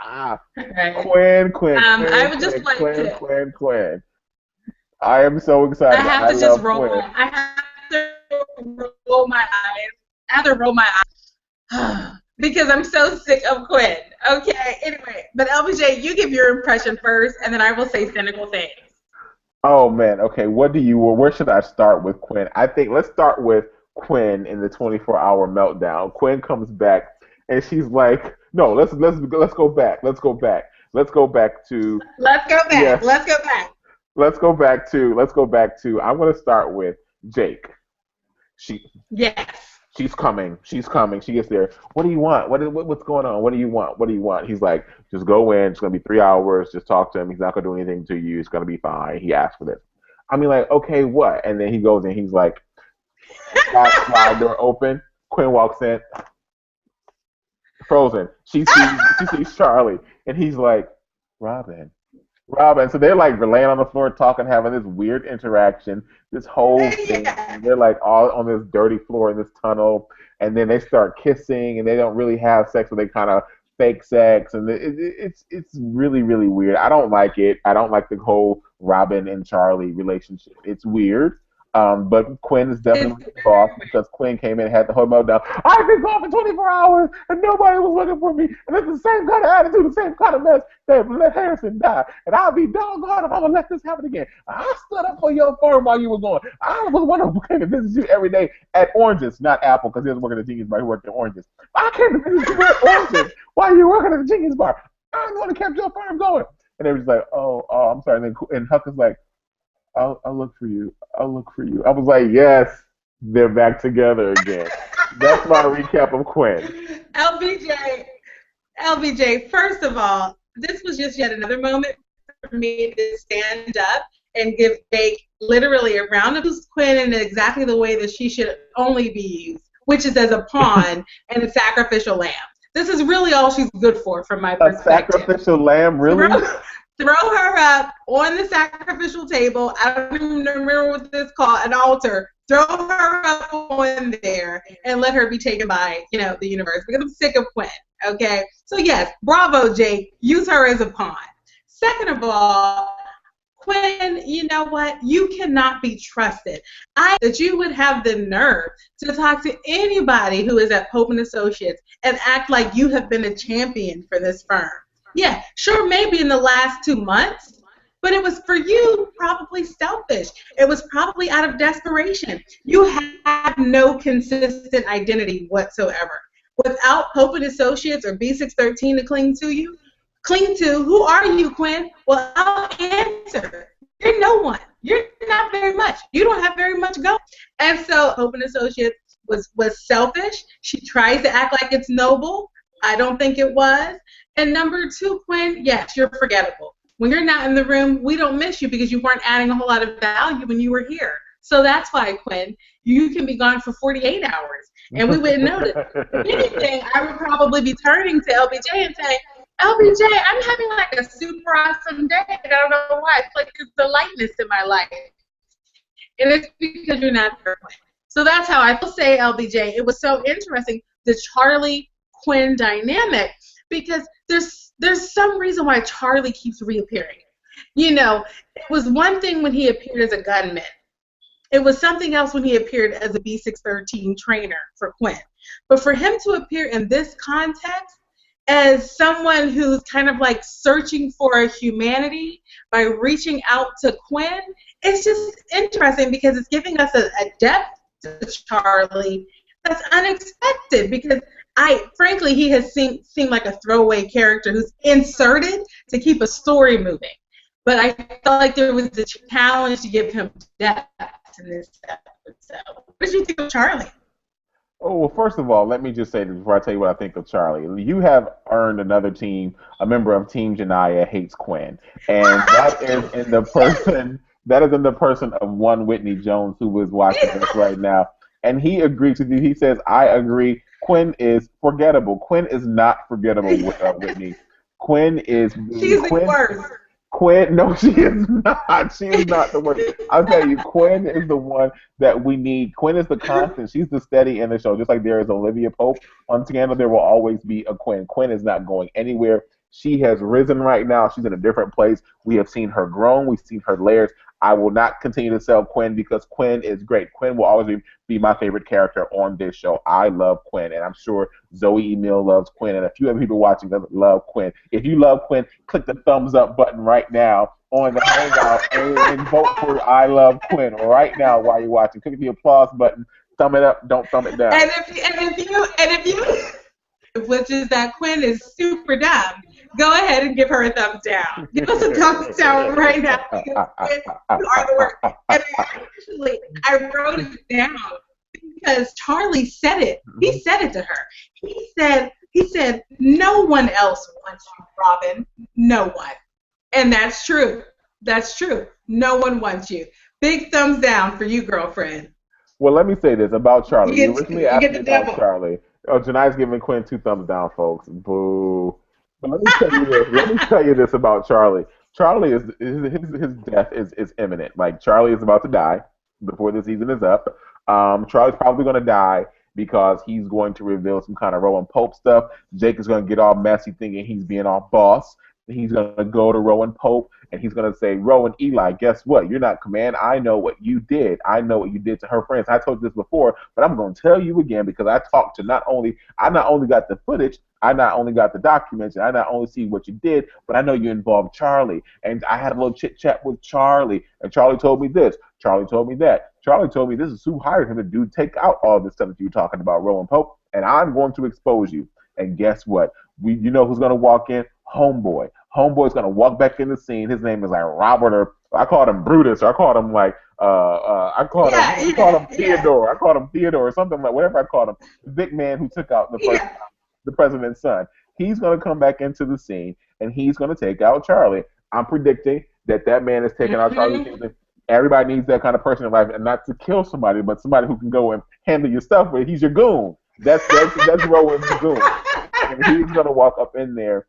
All right. Quinn, Quinn, I Quinn, would just Quinn, like Quinn, to. Quinn, Quinn. I am so I excited. have I to just love roll Quinn. my. I have to roll my eyes. I have to roll my eyes because I'm so sick of Quinn. Okay. Anyway, but LBJ, you give your impression first, and then I will say cynical things. Oh man, okay. Where should I start with Quinn? I think let's start with Quinn in the 24-hour meltdown. Quinn comes back and she's like, "No, let's go back. Let's go back. Let's go back to Let's go back. yes. Let's go back. Let's go back to. I'm gonna start with Jake. She Yes. she's coming. She's coming. She gets there. What do you want? What's going on? What do you want? What do you want? He's like, just go in. It's gonna be 3 hours. Just talk to him. He's not gonna do anything to you. It's gonna be fine. He asked for this. I mean, like, okay, what? And then he goes in. He's like, slide door open. Quinn walks in, frozen. She sees Charlie, and he's like, Robin. Robin. So they're like laying on the floor talking, having this weird interaction, this whole thing. Yeah. And they're like all on this dirty floor in this tunnel, and then they start kissing, and they don't really have sex, but they kind of fake sex, and it's really really weird. I don't like it. I don't like the whole Robin and Charlie relationship. It's weird. But Quinn is It's definitely the boss because Quinn came in and had the whole meltdown. I've been gone for 24 hours and nobody was looking for me. And it's the same kind of attitude, the same kind of mess that let Harrison die. And I'll be doggone if I'm going to let this happen again. I stood up for your firm while you were gone. I was one who came to visit you every day at Oranges, not Apple, because he was working at the Genius Bar. He worked at Oranges. I came to visit you at Oranges while you were working at the Genius Bar. I'm the one who kept your firm going. And they were just like, oh, I'm sorry. And Huck is like, I'll look for you. I'll look for you. I was like, yes, they're back together again. That's my recap of Quinn. LBJ, LBJ, first of all, this was just yet another moment for me to stand up and give Jake literally a round of Quinn in exactly the way that she should only be used, which is as a pawn and a sacrificial lamb. This is really all she's good for, from my A perspective. sacrificial lamb, really? Throw her up on the sacrificial table. I don't even remember what this is called, an altar. Throw her up on there and let her be taken by, the universe, because I'm sick of Quinn. Okay? So yes, bravo, Jake. Use her as a pawn. Second of all, Quinn, you know what? You cannot be trusted. That you would have the nerve to talk to anybody who is at Pope and Associates and act like you have been a champion for this firm. Yeah, sure, maybe in the last 2 months, but it was for you probably selfish. It was probably out of desperation. You have no consistent identity whatsoever. Without Pope and Associates or B613 to cling to, who are you, Quinn? Well, I'll answer. You're no one. You're not very much. You don't have very much go. And so Pope and Associates was selfish. She tries to act like it's noble. I don't think it was. And number two, Quinn, yes, you're forgettable. When you're not in the room, we don't miss you because you weren't adding a whole lot of value when you were here. So that's why, Quinn, you can be gone for 48 hours, and we wouldn't notice. If anything, I would probably be turning to LBJ and saying, LBJ, I'm having like a super awesome day, and I don't know why. It's like there's the lightness in my life. And it's because you're not there, Quinn. So that's how I will say, LBJ, it was so interesting, the Charlie-Quinn dynamic, because there's some reason why Charlie keeps reappearing. It was one thing when he appeared as a gunman. It was something else when he appeared as a B613 trainer for Quinn. But for him to appear in this context as someone who's kind of like searching for a humanity by reaching out to Quinn, it's just interesting because it's giving us a depth to Charlie that's unexpected, because frankly, he has seemed like a throwaway character who's inserted to keep a story moving. But I felt like there was a challenge to give him depth in this episode. What did you think of Charlie? Oh, well, first of all, let me just say this before I tell you what I think of Charlie. You have earned another team, a member of Team Janiyah hates Quinn. And that is in the person of one Whitney Jones, who is watching this right now. And he agrees with you. He says, I agree. Quinn is forgettable. Quinn is not forgettable, Whitney. Quinn is... She's the worst. Quinn, no, she is not. She is not the worst. I'll tell you, Quinn is the one that we need. Quinn is the constant. She's the steady in the show. Just like there is Olivia Pope on Scandal, there will always be a Quinn. Quinn is not going anywhere. She has risen right now. She's in a different place. We have seen her grown. We've seen her layers. I will not continue to sell Quinn because Quinn is great. Quinn will always be my favorite character on this show. I love Quinn, and I'm sure Zoe Emil loves Quinn, and a few other people watching love Quinn. If you love Quinn, click the thumbs up button right now on the Hangout and vote for I love Quinn right now while you're watching. Click the applause button Thumb it up, don't thumb it down. And if you, which is that Quinn is super dumb, go ahead and give her a thumbs down. Give us a thumbs down right now because Quinn, you are the worst. And I wrote it down because Charlie said it. He said it to her. He said, no one else wants you, Robin. No one. And that's true. That's true. No one wants you. Big thumbs down for you, girlfriend. Well, let me say this about Charlie. You originally You asked get me the about devil. Charlie. Oh, Janai's giving Quinn two thumbs down, folks. Boo. But let me tell you this. Let me tell you this about Charlie. Charlie is his death is imminent. Like Charlie is about to die before the season is up. Charlie's probably going to die because he's going to reveal some kind of Rowan Pope stuff. Jake is going to get all messy thinking he's being all boss. He's going to go to Rowan Pope and he's going to say, Rowan, Eli, guess what? You're not command. I know what you did. I know what you did to her friends. I told you this before, but I'm going to tell you again because I talked to I not only got the footage, I not only got the documents, and I not only see what you did, but I know you involved Charlie. And I had a little chit chat with Charlie, and Charlie told me this. Charlie told me that. Charlie told me this is who hired him to take out all this stuff that you're talking about, Rowan Pope, and I'm going to expose you. And guess what? You know who's going to walk in? Homeboy. Homeboy's going to walk back in the scene. His name is like Robert, or I called him Brutus, or I called him like I called him Theodore. I called him Theodore or something like whatever I called him. The big man who took out Yeah. the president's son. He's going to come back into the scene and he's going to take out Charlie. I'm predicting that man is taking out Charlie. Mm-hmm. Everybody needs that kind of person in life, and not to kill somebody, but somebody who can go and handle your stuff. But he's your goon. That's Rowan's goon, and he's going to walk up in there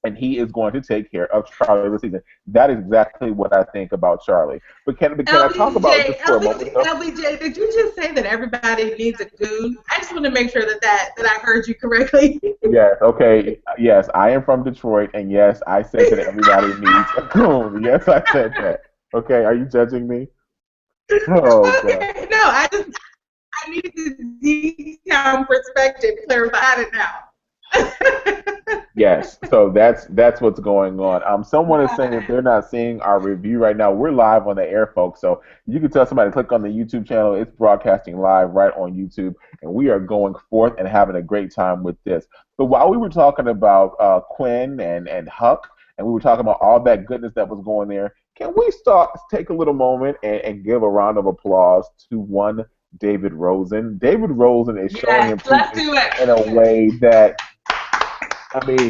and he is going to take care of Charlie this season. That is exactly what I think about Charlie. But can I talk about just for a moment? LBJ, did you just say that everybody needs a goon? I just want to make sure that I heard you correctly. Yes, okay. Yes, I am from Detroit, and yes, I said that everybody needs a goon. Yes, I said that. Okay, are you judging me? Oh, God. Okay, no, I need the detailed perspective. Clarify it now. Yes, so that's what's going on. Someone is saying that they're not seeing our review right now. We're live on the air, folks. So you can tell somebody to click on the YouTube channel. It's broadcasting live right on YouTube, and we are going forth and having a great time with this. But while we were talking about Quinn and Huck, and we were talking about all that goodness that was going there, can we take a little moment and give a round of applause to one David Rosen? David Rosen is showing Yes, let's improvement do it. in a way that I mean,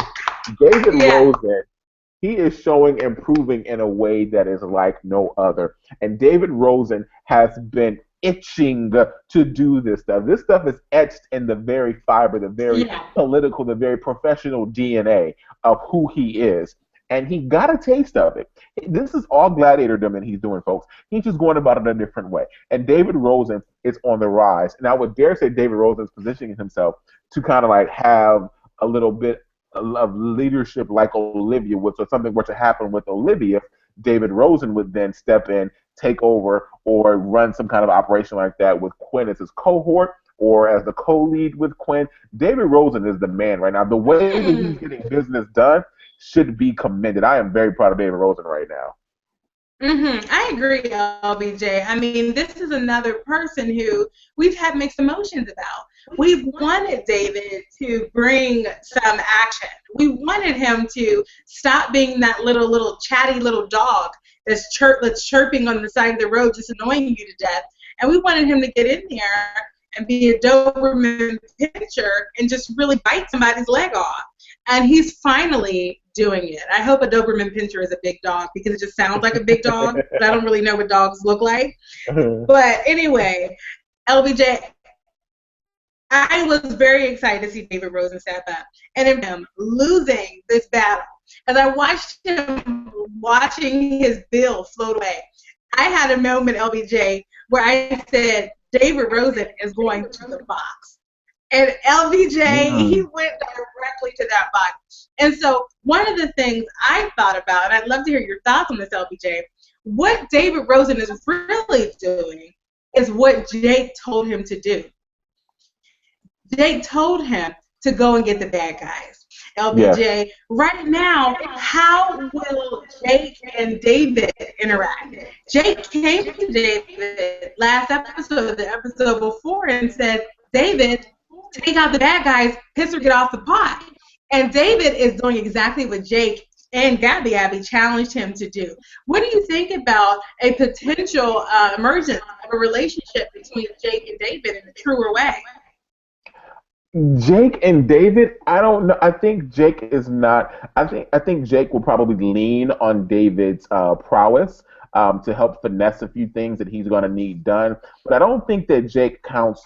David Yeah. Rosen, he is showing improving in a way that is like no other. And David Rosen has been itching to do this stuff. This stuff is etched in the very fiber, the very Yeah. political, the very professional DNA of who he is. And he got a taste of it. This is all gladiatordom that he's doing, folks. He's just going about it a different way. And David Rosen is on the rise. And I would dare say David Rosen is positioning himself to kind of like have a little bit of leadership like Olivia would. So if something were to happen with Olivia, David Rosen would then step in, take over, or run some kind of operation like that with Quinn as his cohort or as the co-lead with Quinn. David Rosen is the man right now. The way that he's getting business done should be commended. I am very proud of David Rosen right now. I agree, LBJ. I mean, this is another person who we've had mixed emotions about. We wanted David to bring some action. We wanted him to stop being that little chatty little dog that's chirping on the side of the road, just annoying you to death. And we wanted him to get in there and be a Doberman pinscher and just really bite somebody's leg off. And he's finally doing it. I hope a Doberman pinscher is a big dog because it just sounds like a big dog, but I don't really know what dogs look like. But anyway, LBJ, I was very excited to see David Rosen step up and him losing this battle. As I watched him watching his bill float away, I had a moment, LBJ, where I said, David Rosen is going to the box. And LBJ, he went directly to that box. And so one of the things I thought about, and I'd love to hear your thoughts on this, LBJ, what David Rosen is really doing is what Jake told him to do. Jake told him to go and get the bad guys. Yes. LBJ. Right now, how will Jake and David interact? Jake came to David last episode, the episode before, and said, David, take out the bad guys, piss or get off the pot. And David is doing exactly what Jake and Gabby Abby challenged him to do. What do you think about a potential emergence of a relationship between Jake and David in a truer way? Jake and David, I don't know. I think Jake is not. I think Jake will probably lean on David's prowess to help finesse a few things that he's going to need done. But I don't think that Jake counts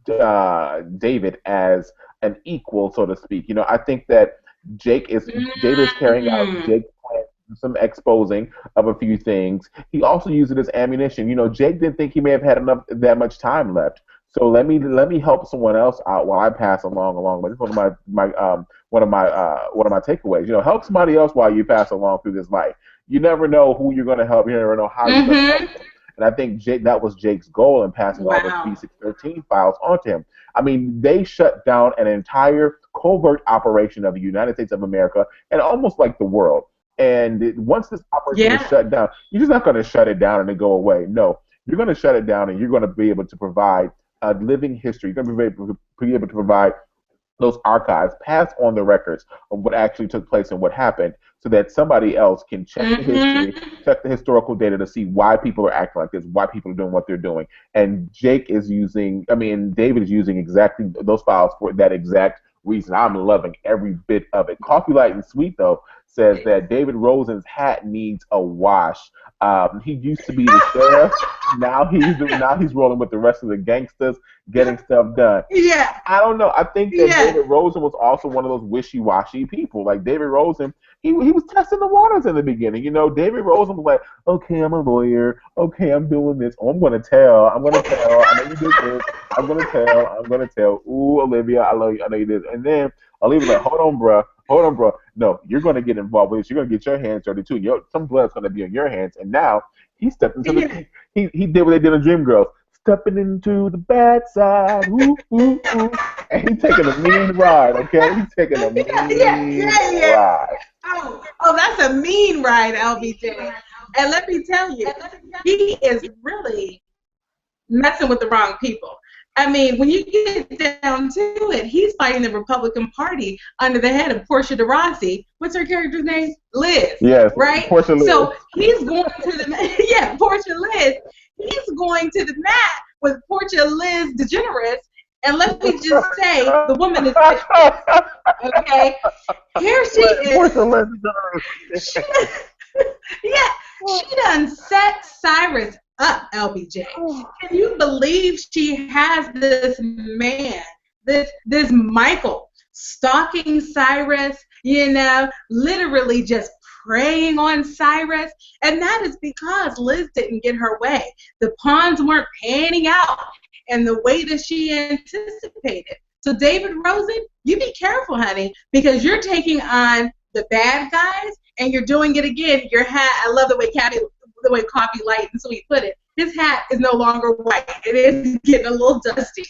David as an equal, so to speak. I think that Jake is David is carrying out Mm, Jake's plan, some exposing of a few things. He also used it as ammunition. Jake didn't think he may have had enough that much time left. So let me help someone else out while I pass along. But this is one of my takeaways. Help somebody else while you pass along through this life. You never know who you're going to help. You never know how you're going to help mm-hmm. them. And I think that was Jake's goal in passing all those Wow. B613 files onto him. I mean, they shut down an entire covert operation of the United States of America and almost like the world. And once this operation is Yeah. shut down, you're just not going to shut it down and then go away. No, you're going to shut it down and you're going to be able to provide a living history. You're going to be able to provide those archives, pass on the records of what actually took place and what happened, so that somebody else can check the history, Mm-hmm. check the historical data to see why people are acting like this, why people are doing what they're doing. And David is using exactly those files for that exact reason. I'm loving every bit of it. Coffee Light and Sweet, though, says that David Rosen's hat needs a wash. He used to be the sheriff. Now he's rolling with the rest of the gangsters, getting stuff done. Yeah. I don't know. I think that Yeah. David Rosen was also one of those wishy-washy people. Like David Rosen, he was testing the waters in the beginning. David Rosen was like, "Okay, I'm a lawyer. Okay, I'm doing this. Oh, I'm gonna tell. I'm gonna tell. I know you did this. I'm gonna tell. I'm gonna tell. Ooh, Olivia, I love you. I know you did." And then Olivia's like, "Hold on, bruh. Hold on, bro. No, you're gonna get involved with this. You're gonna get your hands dirty too. Some blood's gonna be on your hands." And now he stepped into Yeah. the he did what they did in Dreamgirls. Stepping into the bad side, ooh, ooh, ooh. And he's taking a mean ride, okay? He's taking a Yeah. Yeah. mean Yeah. Yeah. ride. Oh, that's a mean ride, LBJ. And let me tell you, he is really messing with the wrong people. I mean, when you get down to it, he's fighting the Republican Party under the head of Portia de Rossi. What's her character's name? Liz, Yes, right? Portia Liz. So he's going to the yeah, Portia Liz. He's going to the mat with Portia Liz DeGeneres, and let me just say, the woman is vicious. Okay, here she Portia is. Liz. She, yeah, she done set Cyrus up, LBJ. Can you believe she has this man, this Michael, stalking Cyrus, literally just preying on Cyrus? And that is because Liz didn't get her way. The pawns weren't panning out in the way that she anticipated. So David Rosen, you be careful, honey, because you're taking on the bad guys and you're doing it again. Your hat, I love the way Coffee Light and Sweet put it. His hat is no longer white. It is getting a little dusty.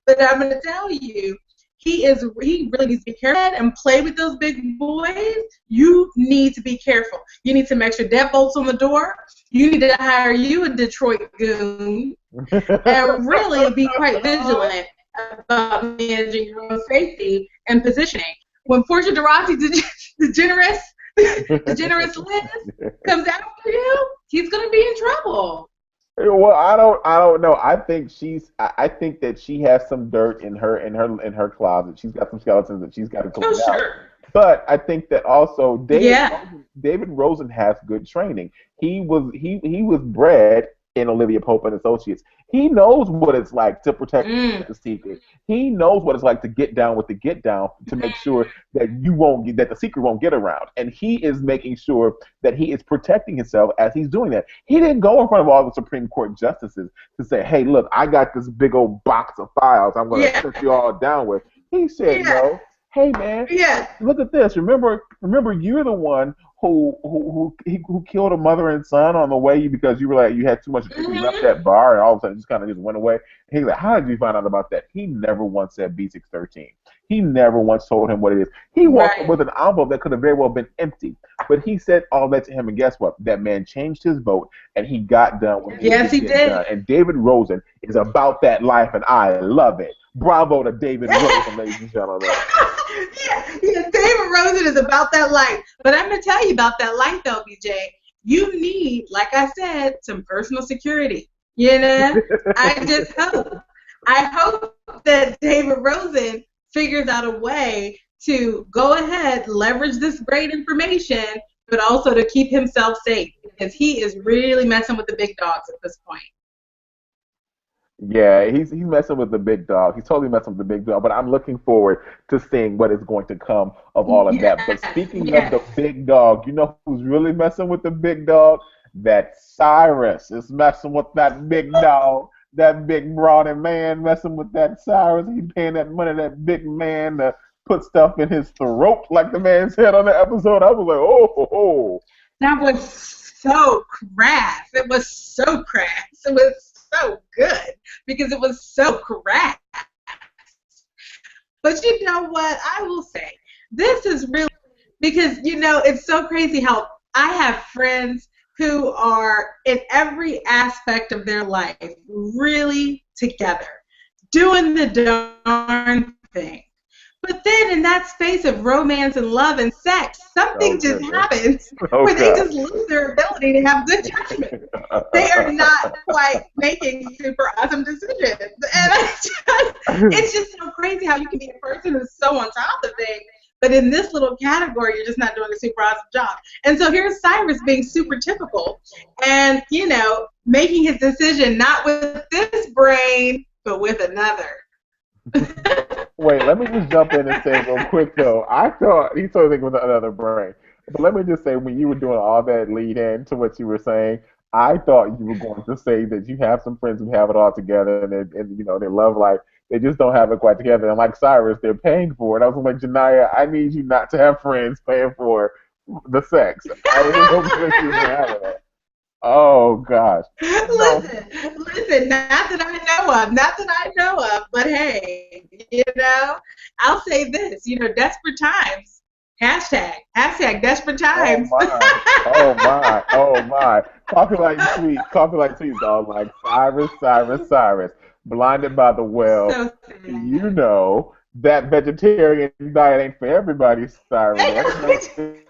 But I'm going to tell you, he really needs to be careful and play with those big boys. You need to be careful. You need some extra deadbolts on the door. You need to hire you a Detroit goon and really be quite vigilant about managing your own safety and positioning. When Portia de Rossi, the generous Liz, comes after you, he's going to be in trouble. Well, I don't know. I think that she has some dirt in her closet. She's got some skeletons that she's got to Oh, clean out. sure. But I think that also Yeah. David Rosen has good training. He was bred in Olivia Pope and Associates. He knows what it's like to protect Mm. the secret. He knows what it's like to get down with the get down to make sure that the secret won't get around. And he is making sure that he is protecting himself as he's doing that. He didn't go in front of all the Supreme Court justices to say, "Hey, look, I got this big old box of files I'm going to Yeah. set you all down with." He said, Yeah. "No. Hey, man, Yeah. look at this. Remember, you're the one who killed a mother and son on the way because you were like you had too much to drink. You left Mm-hmm. that bar and all of a sudden just kind of just went away." And he's like, "How did you find out about that?" He never once said B613. He never once told him what it is. He walked up Right. with an envelope that could have very well been empty. But he said all that to him, and guess what? That man changed his vote, and he got done what needed to Yes, he get did. done. And David Rosen is about that life, and I love it. Bravo to David Rosen, ladies and gentlemen. Yeah, yeah, David Rosen is about that life. But I'm gonna tell you about that life, LBJ. You need, like I said, some personal security. You know, I just hope. I hope that David Rosen figures out a way to go ahead, leverage this great information, but also to keep himself safe because he is really messing with the big dogs at this point. Yeah, he's messing with the big dog. He's totally messing with the big dog. But I'm looking forward to seeing what is going to come of all of that. But Yes, speaking of the yes. big dog, you know who's really messing with the big dog? That Cyrus is messing with that big dog. That big brawny man messing with that Cyrus. He paying that money, that big man to put stuff in his throat, like the man said on the episode. I was like, oh, ho, ho. That was so crass. It was so crass. It was so good because it was so crass. But you know what? I will say, this is really, because, it's so crazy how I have friends who are in every aspect of their life really together, doing the darn thing. But then in that space of romance and love and sex, Oh something just goodness. happens Oh where they God. just lose their ability to have good judgment. They are not quite making super awesome decisions. And it's just so crazy how you can be a person who's so on top of things, but in this little category, you're just not doing a super awesome job. And so here's Cyrus being super typical and, making his decision not with this brain, but with another. Wait, let me just jump in and say real quick though. I thought he told me with another brain. But let me just say, when you were doing all that lead in to what you were saying, I thought you were going to say that you have some friends who have it all together and their love life, they just don't have it quite together. And like Cyrus, they're paying for it. I was like, Janaya, I need you not to have friends paying for the sex. I really hope that you don't have it. Oh gosh. No. Listen, not that I know of, but hey, I'll say this, desperate times. Hashtag desperate Oh times. my, oh my, oh my. Coffee like sweet, dog. Like Cyrus, Cyrus, Cyrus. Blinded by the well. So sad. You know that vegetarian diet ain't for everybody, Cyrus. Everybody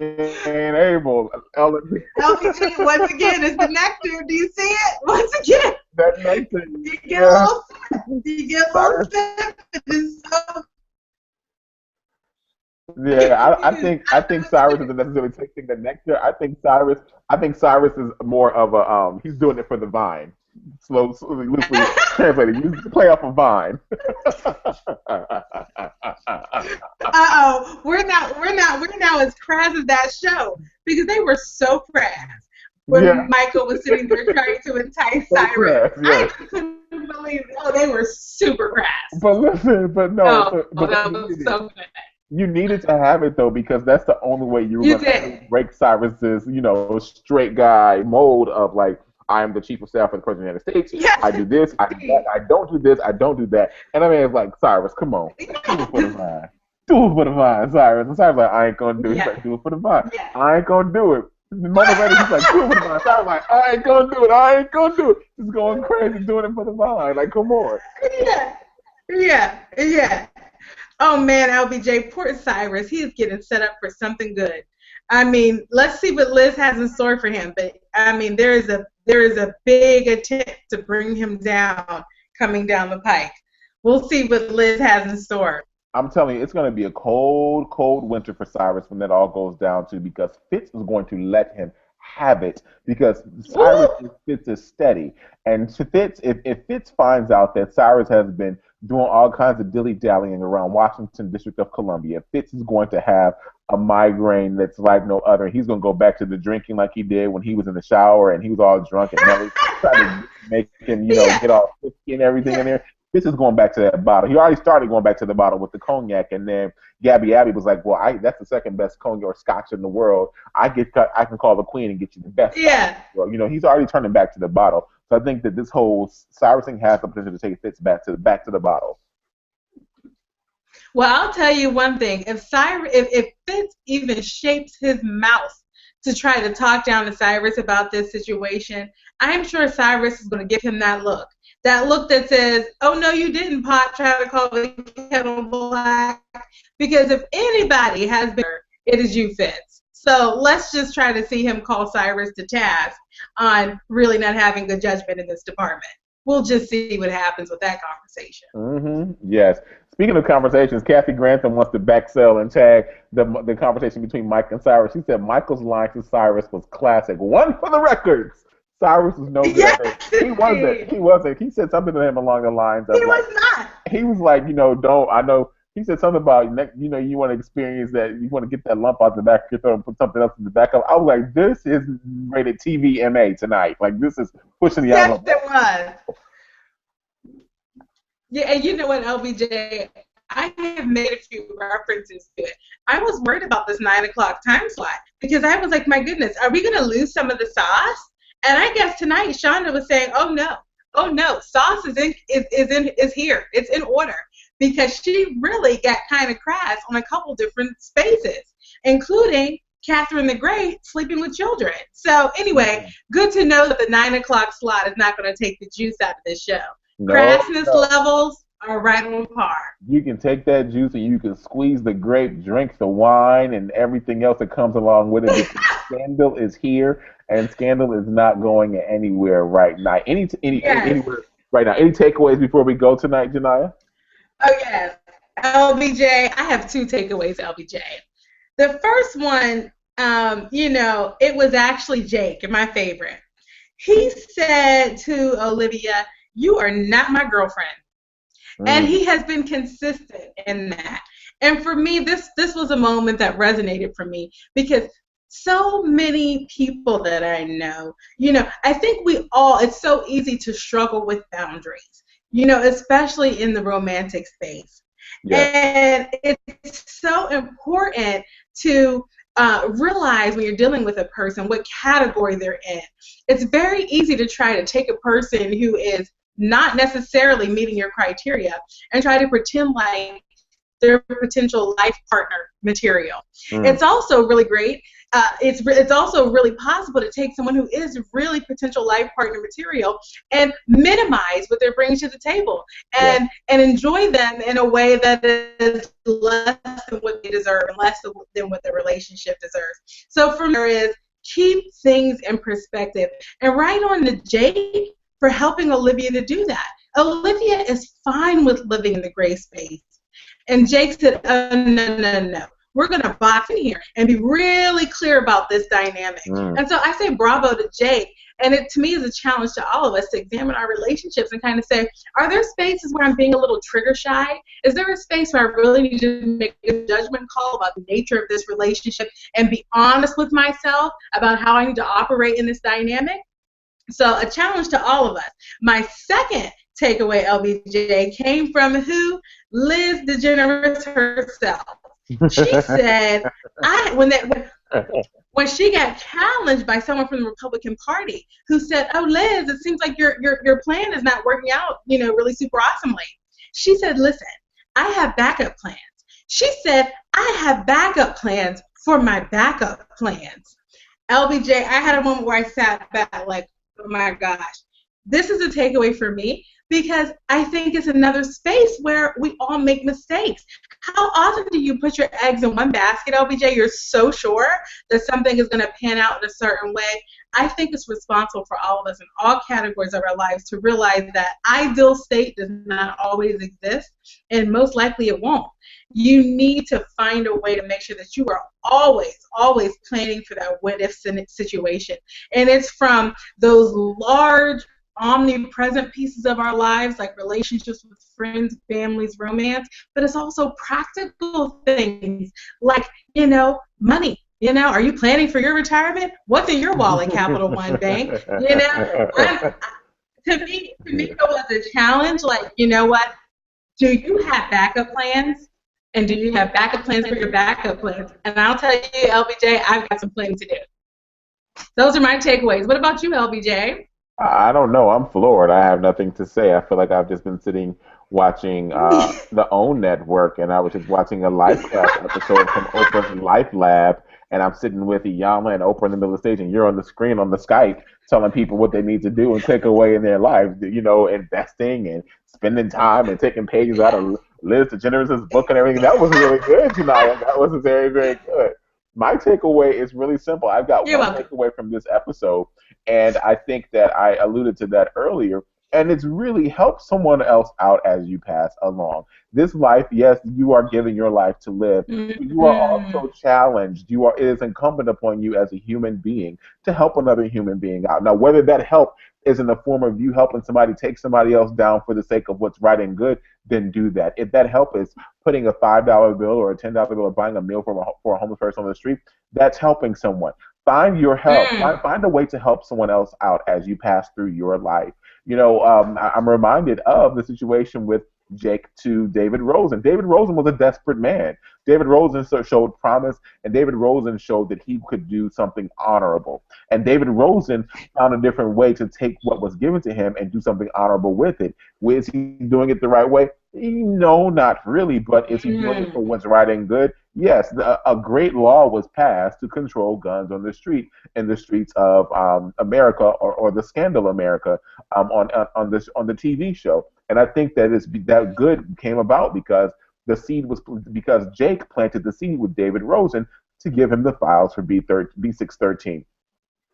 ain't able. LPG, once again, is the nectar. Do you see it? Once again, That next thing, you get a yeah, little sip. You get a little Cyrus. sip. It is so Yeah, I think Cyrus isn't necessarily tasting the nectar. I think Cyrus is more of a he's doing it for the vine. Slowly, loosely translated. You play off a vine. Uh-oh, we're now as crass as that show because they were so crass Yeah, when Michael was sitting there trying to entice so Cyrus. crass. I Yes, couldn't believe it. Oh, they were super crass. but listen, but no, Oh, but that was so good. you needed to have it though because that's the only way you were You going to did. break Cyrus's straight guy mold of like I am the chief of staff for the president of the United States. Yes. I do this, I do that, I don't do this, I don't do that. And I mean, it's like Cyrus, come on, do it for the vine, do it for the vine, Cyrus. And Cyrus like I ain't gonna do it. He's Yeah. like do it for the vine. Yeah. I ain't gonna do it. The moment later, he's like do it for the vine. Cyrus like I ain't gonna do it. I ain't gonna do it. He's going crazy doing it for the vine. Like come on. Yeah. Yeah. Yeah. Oh man, LBJ, poor Cyrus. He is getting set up for something good. I mean, let's see what Liz has in store for him. But I mean, there is a big attempt to bring him down coming down the pike. We'll see what Liz has in store. I'm telling you, it's going to be a cold, cold winter for Cyrus when that all goes down to because Fitz is going to let him have it because Woo! Fitz is steady. And Fitz, if Fitz finds out that Cyrus has been doing all kinds of dilly dallying around Washington District of Columbia, Fitz is going to have a migraine that's like no other. He's going to go back to the drinking like he did when he was in the shower and he was all drunk and Nelly tried to make him, Yeah. get all fifty and everything in Yeah. there. This is going back to that bottle. He already started going back to the bottle with the cognac, and then Gabby Abbey was like, "Well, that's the second best cognac or Scotch in the world. I can call the queen and get you the best Scotch in Yeah. the world." He's already turning back to the bottle. So I think that this whole Cyrus thing has the potential to take Fitz back to the bottle. Well, I'll tell you one thing. If Fitz even shapes his mouth to try to talk down to Cyrus about this situation, I'm sure Cyrus is going to give him that look. That look that says, "Oh no, you didn't, Pot. Try to call the kettle black." Because if anybody has been, it is you, Fitz. So let's just try to see him call Cyrus to task on really not having good judgment in this department. We'll just see what happens with that conversation. Yes. Speaking of conversations, Kathy Grantham wants to backsell and tag the conversation between Mike and Cyrus. She said Michael's line to Cyrus was classic. One for the records. Cyrus was no good Yes, at her. He wasn't. He wasn't. He said something to him along the lines he of like, was not. he was like, don't. I know. He said something about, you want to experience that, you want to get that lump out the back of your throat and put something else in the back of. I was like, this is rated TVMA tonight. Like, this is pushing the Yes, envelope. it was. Yeah, and you know what, LBJ? I have made a few references to it. I was worried about this 9 o'clock time slot because I was like, my goodness, are we going to lose some of the sauce? And I guess tonight Shonda was saying, oh no, sauce is here, it's in order because she really got kind of crass on a couple different spaces, including Catherine the Great sleeping with children. So anyway, good to know that the 9 o'clock slot is not going to take the juice out of this show. No, Crassness no. levels are right on par. You can take that juice and you can squeeze the grape, drink the wine, and everything else that comes along with it because Scandal is here and Scandal is not going anywhere right now. Yes. Anywhere right now. Any takeaways before we go tonight, Janaya? Oh, yes. LBJ, I have two takeaways, LBJ. The first one, it was actually Jake, my favorite. He said to Olivia, "You are not my girlfriend." And he has been consistent in that. And for me, this was a moment that resonated for me because so many people that I know, I think it's so easy to struggle with boundaries, especially in the romantic space. Yes. And it's so important to realize when you're dealing with a person what category they're in. It's very easy to try to take a person who is not necessarily meeting your criteria and try to pretend like they're potential life partner material. It's also really great. It's also really possible to take someone who is really potential life partner material and minimize what they're bringing to the table and enjoy them in a way that is less than what they deserve and less than what the relationship deserves. So for me, there is keep things in perspective and right on the Jake for helping Olivia to do that. Olivia is fine with living in the gray space. And Jake said, oh, no. We're going to box in here and be really clear about this dynamic. And so I say bravo to Jake. And it, to me, is a challenge to all of us to examine our relationships and kind of say, are there spaces where I'm being a little trigger shy? Is there a space where I really need to make a judgment call about the nature of this relationship and be honest with myself about how I need to operate in this dynamic? So a challenge to all of us. My second takeaway, LBJ, came from who? Liz DeGeneres herself. She said, when she got challenged by someone from the Republican Party who said, oh, Liz, it seems like your plan is not working out, really super awesomely. She said, listen, I have backup plans. She said, I have backup plans for my backup plans. LBJ, I had a moment where I sat back like, oh my gosh, this is a takeaway for me because I think it's another space where we all make mistakes. How often do you put your eggs in one basket, LBJ? You're so sure that something is going to pan out in a certain way. I think it's responsible for all of us in all categories of our lives to realize that ideal state does not always exist, and most likely it won't. You need to find a way to make sure that you are always planning for that what-if situation. And it's from those large, omnipresent pieces of our lives, like relationships with friends, families, romance, but it's also practical things like, money. Are you planning for your retirement? What's in your wallet, Capital One Bank? To me, it was a challenge. Like, what? Do you have backup plans? And do you have backup plans for your backup plans? And I'll tell you, LBJ, I've got some planning to do. Those are my takeaways. What about you, LBJ? I don't know. I'm floored. I have nothing to say. I feel like I've just been sitting watching the OWN network, and I was just watching a life class episode from Oprah's Life Lab, and I'm sitting with Iyama and Oprah in the middle of the stage, and you're on the screen on the Skype telling people what they need to do and take away in their life, investing and spending time and taking pages out Yes. of Liz DeGeneres' book and everything. That was really good, Janaya. That was very, very good. My takeaway is really simple. I've got You're one welcome. takeaway from this episode, and I think that I alluded to that earlier. And it's really help someone else out as you pass along. This life, yes, you are given your life to live, but you are Mhm. also challenged. It is incumbent upon you as a human being to help another human being out. Now, whether that help is in the form of you helping somebody take somebody else down for the sake of what's right and good, then do that. If that help is putting a $5 bill or a $10 bill or buying a meal for a homeless person on the street, that's helping someone. Find your help. Mm. Find a way to help someone else out as you pass through your life. I'm reminded of the situation with Jake to David Rosen. David Rosen was a desperate man. David Rosen showed promise, and David Rosen showed that he could do something honorable. And David Rosen found a different way to take what was given to him and do something honorable with it. Was he doing it the right way? No, not really. But is he doing it for Mm. what's right and good? Yes. A great law was passed to control guns on the street in the streets of America, or the Scandal America, on the TV show. And I think that good came about because Jake planted the seed with David Rosen to give him the files for B613.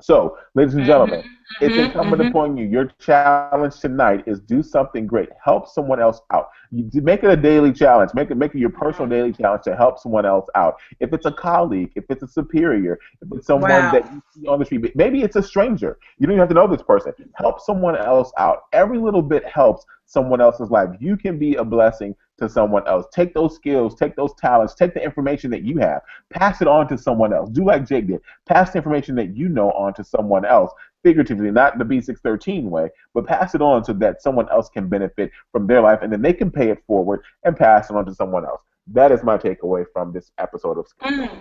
So, ladies and Mhm. gentlemen, it's Mhm. incumbent Mhm. upon you. Your challenge tonight is do something great. Help someone else out. Make it a daily challenge. Make it your personal daily challenge to help someone else out. If it's a colleague, if it's a superior, if it's someone Wow. that you see on the street, maybe it's a stranger. You don't even have to know this person. Help someone else out. Every little bit helps someone else's life. You can be a blessing to someone else. Take those skills, take those talents, take the information that you have, pass it on to someone else. Do like Jake did. Pass the information that you know on to someone else, figuratively, not in the B613 way, but pass it on so that someone else can benefit from their life, and then they can pay it forward and pass it on to someone else. That is my takeaway from this episode of Scandal. Mm.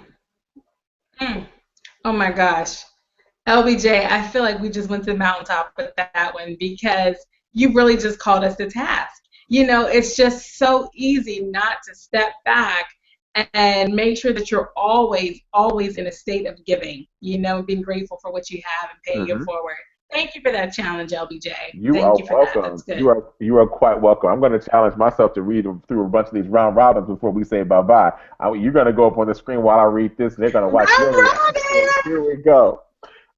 Mm. Oh my gosh. LBJ, I feel like we just went to the mountaintop with that one because you really just called us to task. It's just so easy not to step back and make sure that you're always, always in a state of giving, being grateful for what you have and paying it Hmm. forward. Thank you for that challenge, LBJ. You Thank are you for that. That's welcome. good. You are quite welcome. I'm going to challenge myself to read through a bunch of these round robins before we say bye bye. You're going to go up on the screen while I read this, and they're going to watch your Round reaction. robin! Here we go.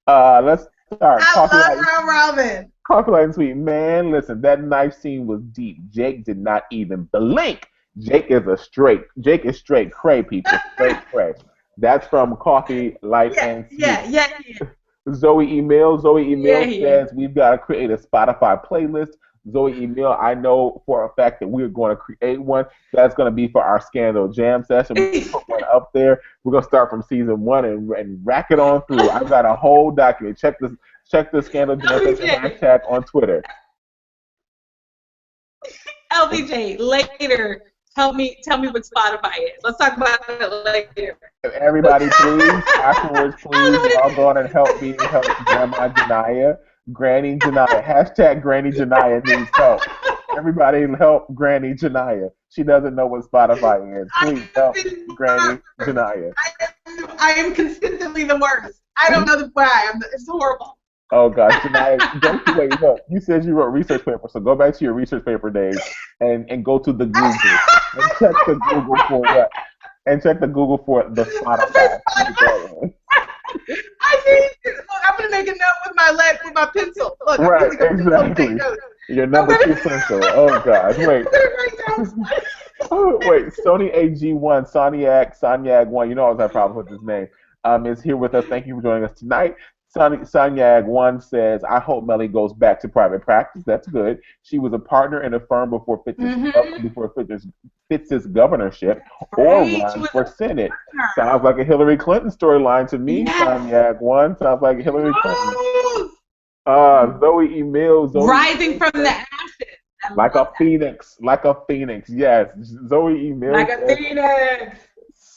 Let's start. I Coffee love Light round robin. Coffee Light and Sweet. Man, listen, that knife scene was deep. Jake did not even blink. Jake is straight cray, people. Straight cray. That's from Coffee Light Yeah, and Sweet. yeah, yeah, yeah. Zoe Yeah, Email he is. says we've got to create a Spotify playlist. Zoe Email, I know for a fact that we're going to create one. That's going to be for our Scandal Jam session. We're going to put one up there. We're going to start from season one and rack it on through. I've got a whole document. Check the Scandal Jam session LBJ, hashtag on Twitter. LBJ, later, tell me what Spotify is. Let's talk about it later. Everybody, please, afterwards, I please log on and help Grandma Janaya, Granny Janaya. Hashtag Granny Janaya needs help. Everybody help Granny Janaya. She doesn't know what Spotify is. Please help Granny Janaya. I am consistently the worst. I don't know why. It's horrible. Oh gosh, Janaya, wait, look. You said you wrote research paper, so go back to your research paper days and go to the Google and check the Google for what? And check the Google for the Spotify. I see. Look, I'm gonna make a note with my pencil. Look, I'm Right, really gonna take exactly. notes. Your I'm number two gonna, pencil. Oh gosh, wait. I'm gonna write down. Oh, wait, Sony AG1, Soniag1, you know I always have problems with his name, is here with us. Thank you for joining us tonight. Soniag1 says, I hope Melly goes back to private practice. That's good. She was a partner in a firm Mm-hmm. Fitz's governorship or Right. She run was for a Senate. partner. Sounds like a Hillary Clinton storyline to me, Yes. Soniag1. Sounds like Hillary Clinton. Yes. Zoe Rising Email from the says, ashes. I love that. like a phoenix. Yes, Zoe Email Like a says, phoenix.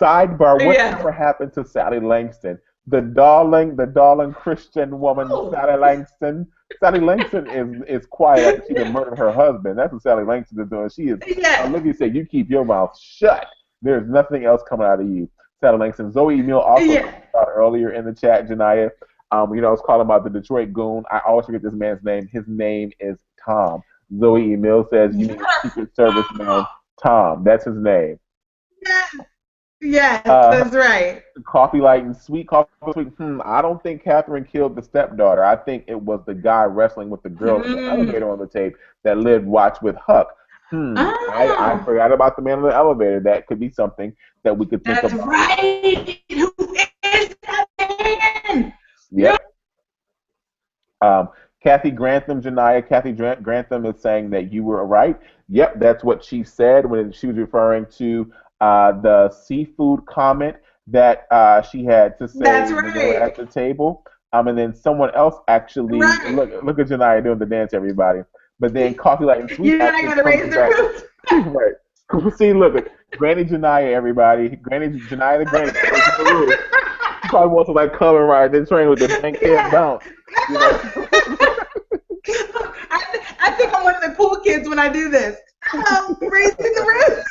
sidebar, Yeah. whatever happened to Sally Langston? The darling Christian woman, Oh, Sally Langston. Sally Langston is quiet after she done murdered her husband. That's what Sally Langston is doing. She is. Yeah. Olivia said, "You keep your mouth shut. There's nothing else coming out of you." Sally Langston. Zoe Emil also Yeah. talked about earlier in the chat, Janaya. I was calling about the Detroit goon. I always forget this man's name. His name is Tom. Zoe Emil says, "You mean Yes. Secret Service man Tom? That's his name." Yes. Yes, Uh, that's right. Coffee light and sweet coffee sweet. I don't think Catherine killed the stepdaughter. I think it was the guy wrestling with the girl in the Mm. elevator on the tape that lived watch with Huck. I Oh, forgot about the man in the elevator. That could be something that we could think that's about. right. Who is that man? Yep. Um, Kathy Grantham, Janaya, Kathy Grantham is saying that you were right. Yep, that's what she said when she was referring to the seafood comment that she had to say That's when they were right. at the table. And then someone else actually Right. look at Janaya doing the dance, everybody. But then Coffee Light and Sweet You know I actually gotta comes raise the back. roof. Right. See, look at Granny Janaya, everybody. Granny Janaya the Granny raising the roof. She probably wants to like come and ride the train with the bank head Yeah. bounce. You know. I think I'm one of the cool kids when I do this. I'm raising the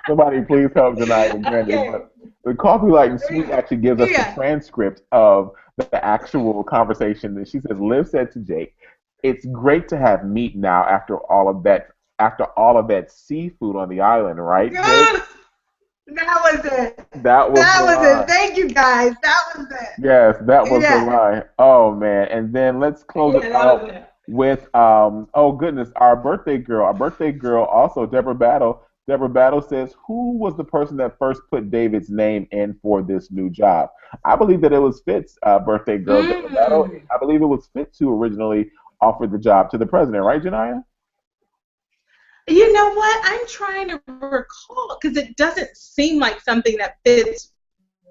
Somebody please help Janaya and roof. Granny. Okay. But the Coffee Light and Sweet actually gives us the Yeah. transcript of the actual conversation that she says Liv said to Jake, "It's great to have meat now after all of that seafood on the island, right, Jake?" God, that was it. That was That the was it. line. Thank you guys. That was it. Yes, that was the Yeah. line. Oh man. And then let's close it Yeah, that was out it. with oh goodness, our birthday girl. Our birthday girl also Deborah Battle. Deborah Battle says, "Who was the person that first put David's name in for this new job?" I believe that it was Fitz, birthday girl, Deborah Battle. Mm. I believe it was Fitz who originally offered the job to the president, right, Janaya? You know what? I'm trying to recall because it doesn't seem like something that Fitz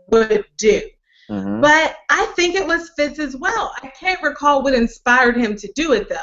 would do. Mm-hmm. But I think it was Fitz as well. I can't recall what inspired him to do it though.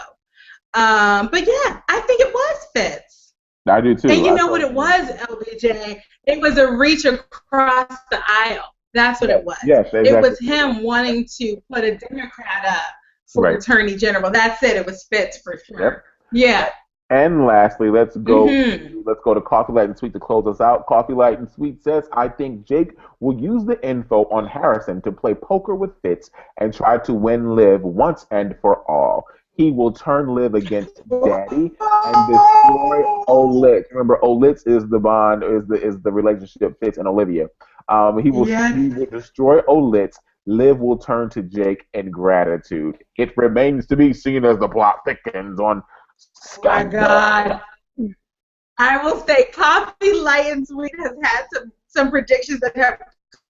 But yeah, I think it was Fitz. I do And too. you I know what it totally do was, too. LBJ? It was a reach across the aisle. That's what Yes, it was. yes, It exactly. was him wanting to put a Democrat up for Right. Attorney General. That's it. It was Fitz for Yep. sure. Yeah. And lastly, Mhm. let's go to Coffee Light and Sweet to close us out. Coffee Light and Sweet says, "I think Jake will use the info on Harrison to play poker with Fitz and try to win Liv once and for all. He will turn Liv against Daddy and destroy Olitz. Remember, Olitz is the bond, is the relationship Fitz and Olivia. Yes. He will destroy Olitz. Liv will turn to Jake in gratitude. It remains to be seen as the plot thickens on Oh my Scandalous." God. I will say Coffee Light and Sweet has had some predictions that have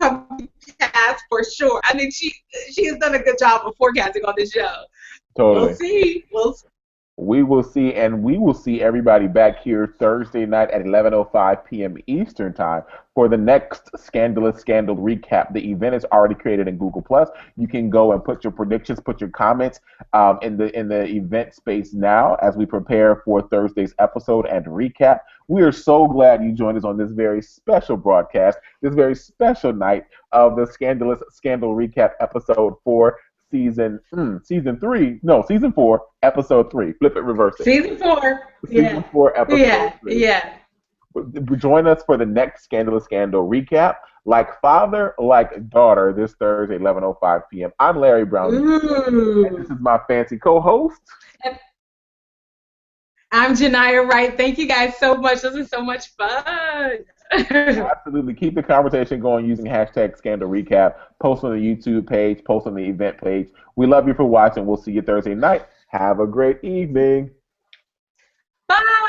come to pass for sure. I mean, she has done a good job of forecasting on this show. We'll Totally. see. We'll see. We will see, and we will see everybody back here Thursday night at 11:05 p.m. Eastern Time for the next Scandalous Scandal recap. The event is already created in Google Plus. You can go and put your predictions, put your comments in the event space now as we prepare for Thursday's episode and recap. We are so glad you joined us on this very special broadcast, this very special night of the Scandalous Scandal recap episode for season 3, no, season 4, episode 3. Flip it, reverse it. Season 4. Season Yeah. 4, episode Yeah. 3. Yeah. Join us for the next Scandalous Scandal recap. Like father, like daughter, this Thursday, 11:05 p.m. I'm Larry Brown Jr., and this Ooh. is my fancy co-host. And I'm Janiyah Wright. Thank you guys so much. This is so much fun. Absolutely. Keep the conversation going using hashtag Scandal Recap. Post on the YouTube page, post on the event page. We love you for watching. We'll see you Thursday night. Have a great evening. Bye.